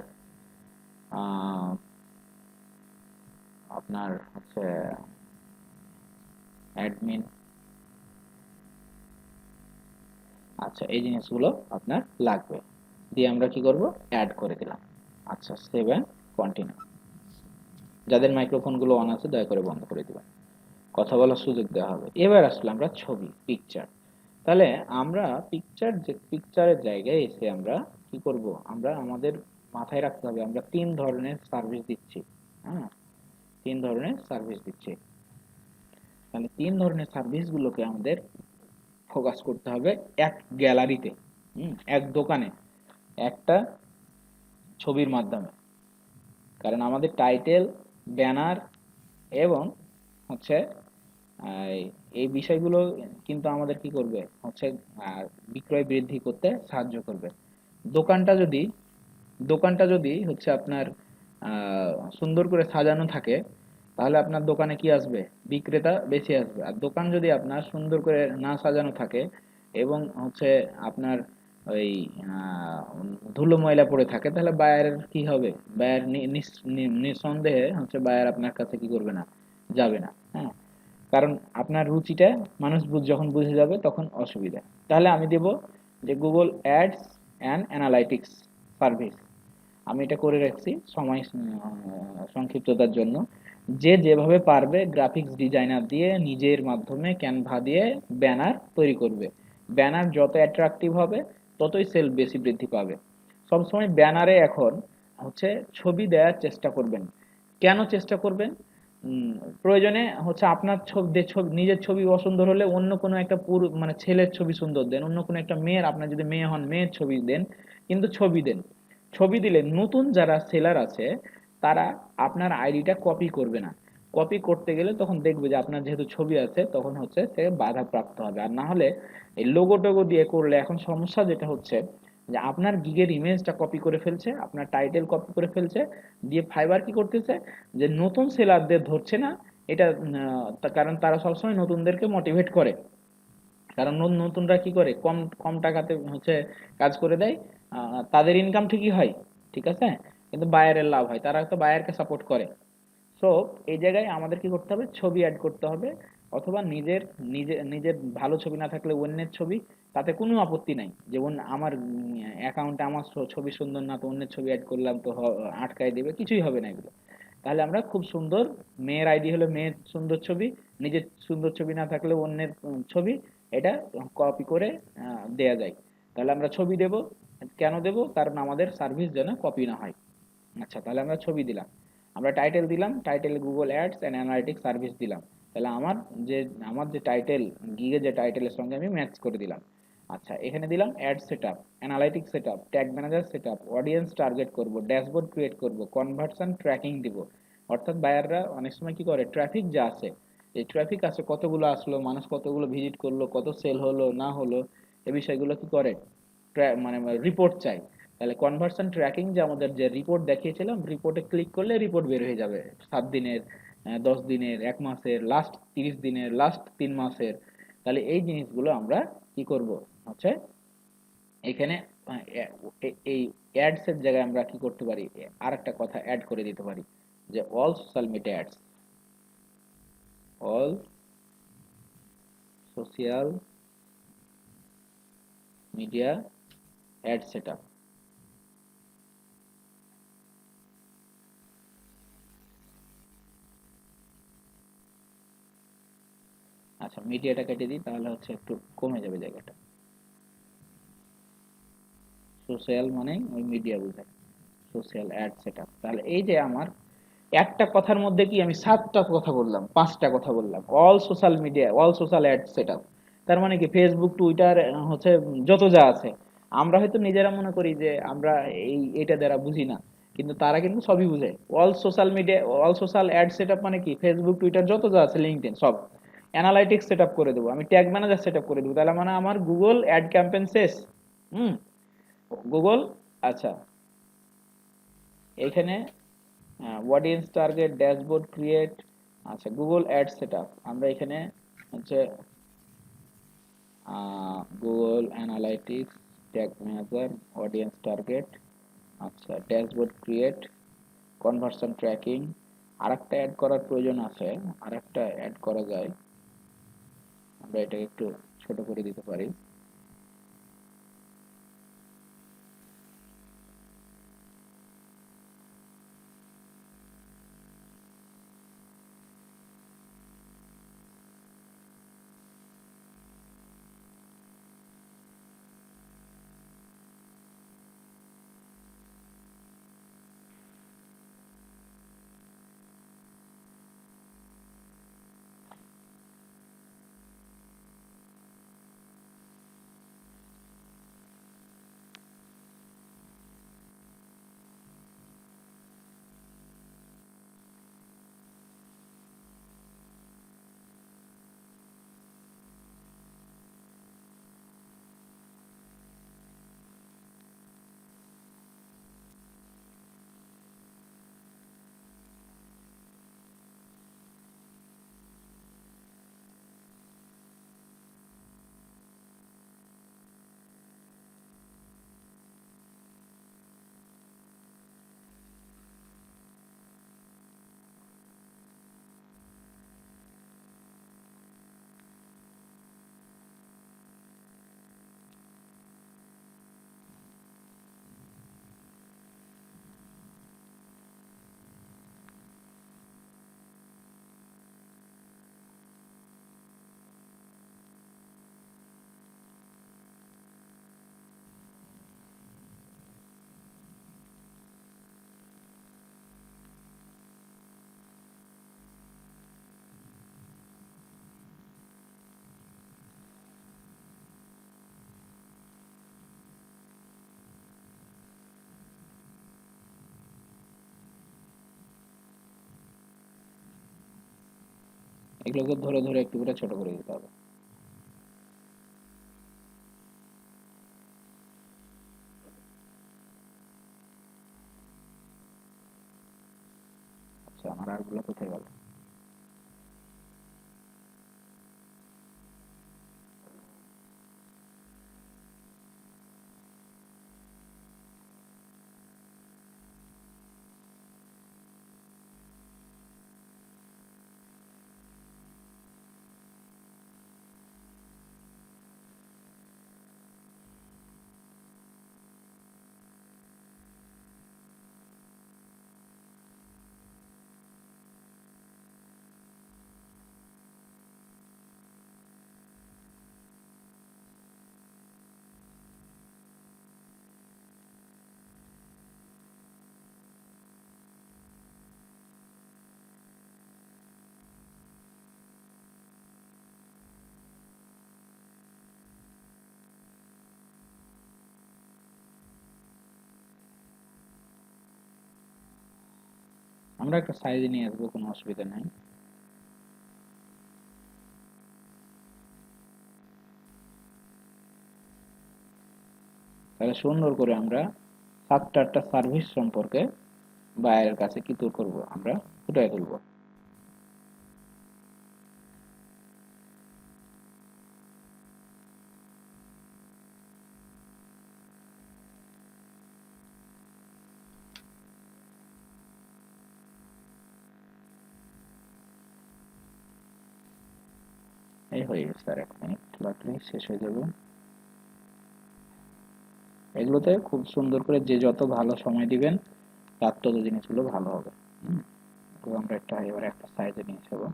Speaker 1: আপনার হচ্ছে অ্যাডমিন। আচ্ছা, এই জিনিসগুলো আপনার লাগবে, দিয়ে আমরা কি করব? অ্যাড করে দিলাম। আচ্ছা, সেভ এন্ড কন্টিনিউ। যাদের মাইক্রোফোনগুলো অন আছে দয়া করে বন্ধ করে দিবেন, কথা বলার সুযোগ দেওয়া হবে। এবার আসলে আমরা ছবি, পিকচার। তাহলে আমরা পিকচার, যে পিকচারের জায়গায় এসে আমরা কি করব? আমরা আমাদের মাথায় রাখতে হবে আমরা তিন ধরনের সার্ভিস দিচ্ছি। হ্যাঁ, তিন ধরনের সার্ভিস দিচ্ছি। তাহলে তিন ধরনের সার্ভিসগুলোকে আমাদের ফোকাস করতে হবে এক গ্যালারিতে, এক দোকানে, একটা ছবির মাধ্যমে। কারণ আমাদের টাইটেল, ব্যানার এবং হচ্ছে এই বিষয়গুলো কিন্তু আমাদের কি করবে? হচ্ছে বিক্রয় বৃদ্ধি করতে সাহায্য করবে। দোকানটা যদি দোকানটা যদি হচ্ছে আপনার সুন্দর করে সাজানো থাকে, তাহলে আপনার দোকানে কি আসবে? বিক্রেতা বেশি আসবে। আর দোকান যদি আপনার সুন্দর করে না সাজানো থাকে এবং হচ্ছে আপনার ওই ধুলো ময়লা পড়ে থাকে, তাহলে বায়ারের কি হবে? বায়ার নিঃসন্দেহে হচ্ছে বায়ার আপনার কাছে কি করবে না? যাবে না। হ্যাঁ, কারণ আপনার রুচিটা মানুষ যখন বুঝে যাবে তখন অসুবিধা। তাহলে আমি দেব যে Google ads and analytics service. আমি এটা করে রাখছি সময় সংক্ষিপ্ততার জন্য। যে যেভাবে পারবে গ্রাফিক্স ডিজাইনার দিয়ে নিজের মাধ্যমে ক্যানভা দিয়ে ব্যানার তৈরি করবে। ব্যানার যত অ্যাট্রাকটিভ হবে ততই সেল বেশি বৃদ্ধি পাবে। সবসময় ব্যানারে এখন হচ্ছে ছবি দেওয়ার চেষ্টা করবেন। কেন চেষ্টা করবেন? প্রয়োজনে হচ্ছে আপনার নিজের ছবি অসুন্দর হলে অন্য কোনো একটা মানে ছেলের ছবি সুন্দর দেন, অন্য কোনো একটা মেয়ের, আপনার যদি মেয়ে হন মেয়ের ছবি দেন, কিন্তু ছবি দেন। ছবি দিলে নতুন যারা সেলার আছে তারা আপনার আইডিটা কপি করবে না। কপি করতে গেলে তখন দেখবে যে আপনার যেহেতু ছবি আছে, তখন হচ্ছে সে বাধাপ্রাপ্ত হবে। আর না হলে এই লোগো টোগো দিয়ে করলে এখন সমস্যা যেটা হচ্ছে যে আপনার গিগের ইমেজটা কপি করে ফেলছে, আপনার টাইটেল কপি করে ফেলছে, দিয়ে ফাইবার কি করতেছে? যে নতুন সেলারদের ধরছে না। এটা কারণ তারা সবসময় নতুনদেরকে মোটিভেট করে কারণ নতুনরা কি করে, কম কম টাকাতে হচ্ছে কাজ করে দেয়। তাদের ইনকাম ঠিকই হয়, ঠিক আছে, কিন্তু বায়ারের লাভ হয়, তারা তো বায়ারকে সাপোর্ট করে। সো এই জায়গায় আমাদের কি করতে হবে, ছবি অ্যাড করতে হবে, অথবা নিজের নিজের ভালো ছবি না থাকলে অন্যের ছবি, তাতে কোনো আপত্তি নাই। যেমন আমার অ্যাকাউন্টে আমার ছবি সুন্দর না, তো অন্যের ছবি অ্যাড করলাম তো আটকায় দেবে, কিছুই হবে না এগুলো। তাহলে আমরা খুব সুন্দর, মেয়ের আইডি হলো মেয়ের সুন্দর ছবি, নিজের সুন্দর ছবি না থাকলে অন্যের ছবি, এটা কপি করে দেয়া যায়। তাহলে আমরা ছবি দেব, কেন দেব, কারণ আমাদের সার্ভিস যেন কপি না হয়। আচ্ছা, তাহলে আমরা ছবি দিলাম, আমরা টাইটেল দিলাম, টাইটেলে Google ads and analytics service দিলাম। তাহলে যে টাইটেল, গিগে যে টাইটেলের সঙ্গে আমি ম্যাচ করে দিলাম। আচ্ছা, এখানে দিলাম ad setup, analytics setup, tag manager setup, audience target করব, ড্যাশবোর্ড ক্রিয়েট করব, কনভার্সন ট্র্যাকিং দিব। অর্থাৎ বায়াররা অনেক সময় কি করে, ট্রাফিক যা আছে, এই ট্রাফিক আছে কতগুলো আসলো, মানুষ কতগুলো ভিজিট করলো, কত সেল হলো না হলো, এই বিষয়গুলো কি করে, মানে রিপোর্ট চাই। তাহলে কনভার্সন ট্র্যাকিং, যে আমাদের যে রিপোর্ট দেখিয়েছিলাম, রিপোর্টে ক্লিক করলে রিপোর্ট বের হয়ে যাবে 7 দিনের, 10 দিনের, 1 মাসের, লাস্ট 30 দিনের, লাস্ট 3 মাসের। তাহলে এই জিনিসগুলো আমরা কি করব, হচ্ছে এখানে এই অ্যাডস এর জায়গায় আমরা কি করতে পারি, আর একটা কথা অ্যাড করে দিতে পারি, যে all social media ads, all social media ad setup. আচ্ছা, মিডিয়াটা কেটে দিই, তাহলে হচ্ছে একটু কমে যাবে জায়গাটা। সোশ্যাল মানে ওই মিডিয়া বোঝায়, সোশ্যাল অ্যাড সেটআপ। তাহলে এই যে আমার একটা কথার মধ্যে কি আমি 7টা কথা বললাম, 5টা কথা বললাম, all social media, all social ad setup. তার মানে কি ফেসবুক, টুইটার, হচ্ছে যত যা আছে, আমরা হয়তো নিজেরা মনে করি যে আমরা এটা দ্বারা বুঝি না, কিন্তু তারা কিন্তু সবই বুঝে। All social media, all social ad setup মানে কি, ফেসবুক, টুইটার যত যা আছে, লিঙ্কডইন, সব। অ্যানালাইটিক্স সেটআপ করে দেবো, আমি ট্যাগ ম্যানেজার সেটআপ করে দেবো, তাহলে মানে আমার গুগল অ্যাড ক্যাম্পেইন শেষ। হুম, গুগল। আচ্ছা, এখানে অডিয়েন্স টার্গেট, ড্যাশবোর্ড ক্রিয়েট। আচ্ছা, গুগল অ্যাড সেটআপ আমরা এখানে হচ্ছে Google analytics, tag manager, audience target, আচ্ছা, ড্যাশবোর্ড ক্রিয়েট, কনভার্সন ট্র্যাকিং। আরেকটা অ্যাড করার প্রয়োজন আছে, আরেকটা অ্যাড করা যায়, আমরা এটাকে একটু ছোট করে দিতে পারি। এগুলোকে ধরে ধরে একটু করে ছোট করে দিতে হবে। আচ্ছা, আমার আরগুলো কোথায় গেল? আমরা একটা সাইজে নিয়ে আসবো, কোনো অসুবিধা নাই। তাহলে সুন্দর করে আমরা 7টা সার্ভিস সম্পর্কে বায়ারের কাছে কি তোর করব, আমরা ফুটাই তুলব। এই হয়ে গেছে, আর 1 মিনিট লাগলে শেষ হয়ে যাবে। এগুলোতে খুব সুন্দর করে যে যত ভালো সময় দিবেন তার তত জিনিসগুলো ভালো হবে। তো আমরা এবার একটা সাইজে নিয়ে যাবো।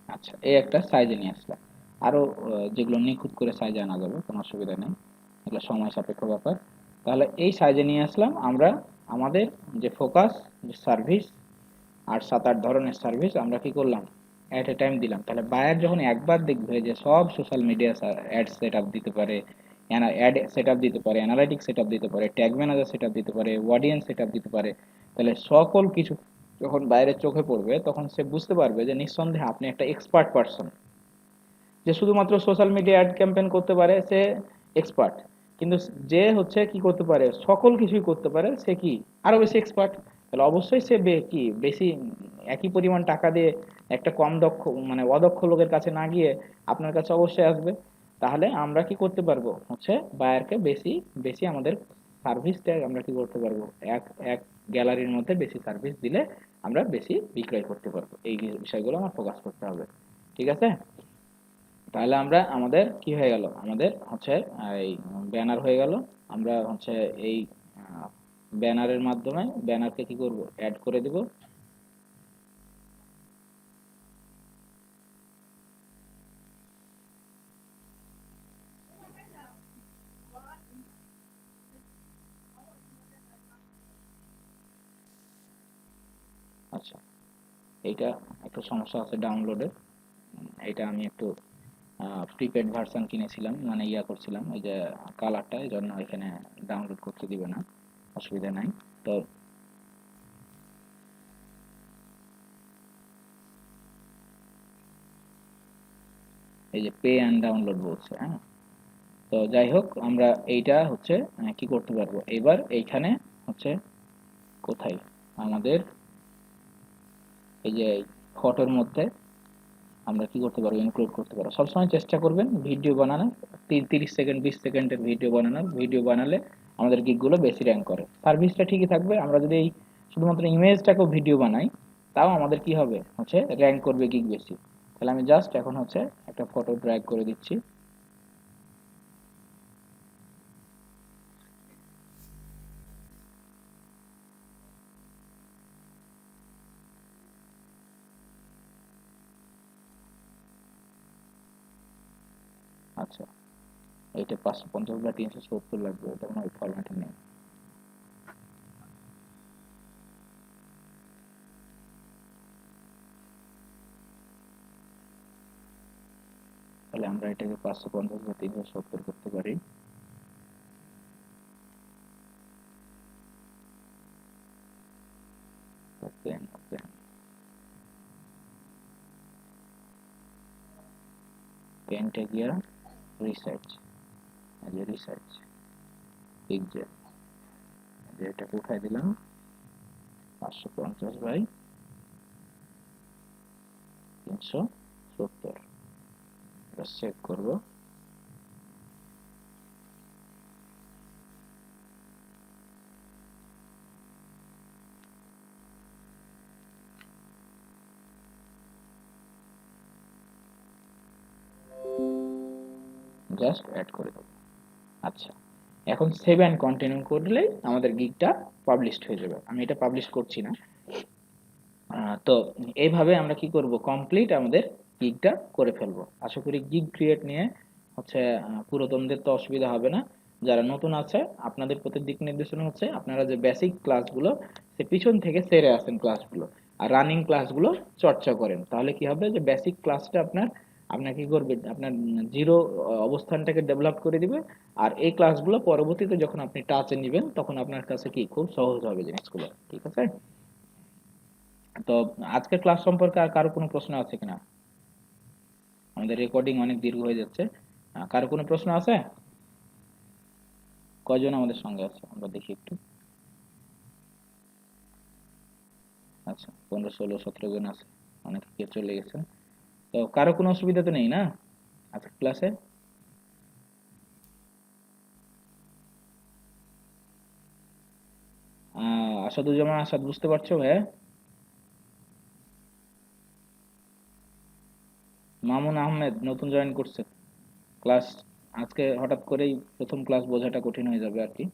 Speaker 1: আচ্ছা, এই একটা সাইজে নিয়ে আসলাম। আরো যেগুলো নিখুঁত করে সাইজে আনা যাবে, কোনো অসুবিধা নেই, এগুলো সময় সাপেক্ষ ব্যাপার। তাহলে এই সাইজে নিয়ে আসলাম আমরা। আমাদের যে ফোকাস, যে সার্ভিস, আর 7-8 ধরনের সার্ভিস আমরা কি করলাম, এট এ টাইম দিলাম। তাহলে বায়ার যখন একবার দেখবে যে সব social media ad set up দিতে পারে, অ্যাড সেট আপ দিতে পারে, অ্যানালাইটিক্স সেট আপ দিতে পারে, ট্যাগ ম্যানেজার সেট আপ দিতে পারে, অডিয়েন্স সেট আপ দিতে পারে, তাহলে সকল কিছু যখন বাইরের চোখে পড়বে তখন সে বুঝতে পারবে যে নিঃসন্দেহে আপনি একটা এক্সপার্ট পারসন। যে শুধুমাত্র সোশ্যাল মিডিয়া অ্যাড ক্যাম্পেইন করতে পারে সে এক্সপার্ট, কিন্তু যে হচ্ছে কি করতে পারে, সকল কিছুই করতে পারে, সে কি আরো বেশি এক্সপার্ট। তাহলে অবশ্যই সে কি বেশি একই পরিমাণ টাকা দিয়ে একটা কম দক্ষ মানে অদক্ষ লোকের কাছে না গিয়ে আপনার কাছে অবশ্যই আসবে। তাহলে আমরা কি করতে পারবো হচ্ছে বায়ারকে বেশি বেশি আমাদের সার্ভিসটা আমরা কি করতে পারবো, এক এক গ্যালারির মধ্যে বেশি সার্ভিস দিলে আমরা বেশি বিক্রয় করতে পারবো। এই বিষয়গুলো আমার ফোকাস করতে হবে। ঠিক আছে? তাহলে আমরা আমাদের কি হয়ে গেল, আমাদের হচ্ছে এই ব্যানার হয়ে গেল। আমরা হচ্ছে এই ব্যানারের মাধ্যমে ব্যানারকে কি করব, অ্যাড করে দিব। আচ্ছা, এইটা একটু সমস্যা আছে ডাউনলোডে। এটা আমি একটু প্রিপেড ভার্সন কিনেছিলাম, মানে করছিলাম এই যে কালারটা, এই জন্য এখানে ডাউনলোড করতে দিবে না, অসুবিধা নাই। তো এই যে পে অ্যান্ড ডাউনলোড বলছে, হ্যাঁ। তো যাই হোক, আমরা এইটা হচ্ছে কি করতে পারবো এবার এইখানে হচ্ছে কোথায় আমাদের এই যে ফটোর মধ্যে আমরা কি করতে পারবো, ইনক্লুড করতে পারবো। সবসময় চেষ্টা করবেন ভিডিও বানানোর, 30 সেকেন্ড 20 সেকেন্ডের ভিডিও বানানোর। ভিডিও বানালে আমাদের গিগগুলো বেশি র্যাঙ্ক করে। সার্ভিসটা ঠিকই থাকবে, আমরা যদি এই শুধুমাত্র ইমেজটাকেও ভিডিও বানাই তাও আমাদের কি হবে হচ্ছে র্যাঙ্ক করবে গিগ বেশি। তাহলে আমি জাস্ট এখন হচ্ছে একটা ফটো ড্র্যাগ করে দিচ্ছি। আচ্ছা, এইটা 550 বা 370 লাগবে, এটা মনে হয় ফরম্যাটে নেই। তাহলে আমরা এটাকে 550 বা 370 করতে পারি। ওপেন ওপেন পেন্টে গিয়ে রিসার্চ, যে রিসার্চ ঠিক যে এটাকে উঠাই দিলাম 550/370, এটা সেভ করব। জাস্ট অ্যাড করে দেবো। আচ্ছা, এখন সেভ অ্যান্ড কন্টিনিউ করলে আমাদের গিগটা পাবলিশড হয়ে যাবে। আমি এটা পাবলিশ করছি না। তো এইভাবে আমরা কি করব, কমপ্লিট আমাদের গিগটা করে ফেলবো। আশা করি গিগ ক্রিয়েট নিয়ে হচ্ছে পুরাতনদের তো অসুবিধা হবে না। যারা নতুন আছে আপনাদের প্রতি দিক নির্দেশনা হচ্ছে আপনারা যে বেসিক ক্লাসগুলো সে পিছন থেকে সেরে আসেন ক্লাসগুলো, আর রানিং ক্লাসগুলো চর্চা করেন, তাহলে কি হবে যে বেসিক ক্লাসটা আপনার কি করবে, আপনার জিরো অবস্থানটাকে ডেভেলপ করে দিবে। আর এই ক্লাসগুলো পরবর্তীতে যখন আপনি টাচে নেবেন তখন আপনার কাছে কি খুব সহজ হবে জিনিসগুলো। ঠিক আছে? তো আজকের ক্লাস সম্পর্কে আর কারো কোনো প্রশ্ন আছে কিনা? আমাদের রেকর্ডিং অনেক দীর্ঘ হয়ে যাচ্ছে। কারো কোনো প্রশ্ন আছে? কয়জন আমাদের সঙ্গে আছে আমরা দেখি একটু। আচ্ছা, 15, 16, 17 জন আছে, অনেকে কেউ চলে গেছেন। তো কারো কোনো অসুবিধা তো নেই না আজকের ক্লাসে? আসাদুজ্জামান আসাদ, বুঝতে পারছো ভাইয়া? মামুন আহমেদ নতুন জয়েন করছে ক্লাস, আজকে হঠাৎ করেই প্রথম ক্লাস বোঝাটা কঠিন হয়ে যাবে আর কি।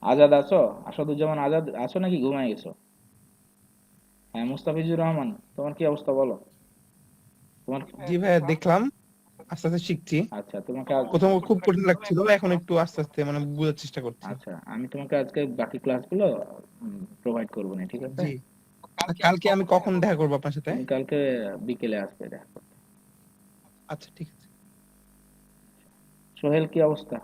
Speaker 1: আজাদ আছো? আসাদুজ্জামান আজাদ আছো নাকি ঘুমায় গেছো? হ্যাঁ, মুস্তাফিজুর রহমান, তোমার কি অবস্থা বলো? তোমার
Speaker 2: জি ভাইয়া, দেখলাম আস্তে আস্তে শিখছি।
Speaker 1: আচ্ছা, তোমাকে
Speaker 2: প্রথম খুব কঠিন লাগছিল, এখন একটু আস্তে আস্তে মানে বোঝার চেষ্টা করছি।
Speaker 1: আচ্ছা, আমি তোমাকে আজকে বাকি ক্লাসগুলো প্রোভাইড করবো না, ঠিক আছে?
Speaker 2: জি, কালকে আমি কখন দেখা করবো আপনার সাথে?
Speaker 1: তুমি কালকে বিকেলে আসবে দেখা করতে।
Speaker 2: আচ্ছা, ঠিক আছে।
Speaker 1: সোহেল, কি অবস্থা?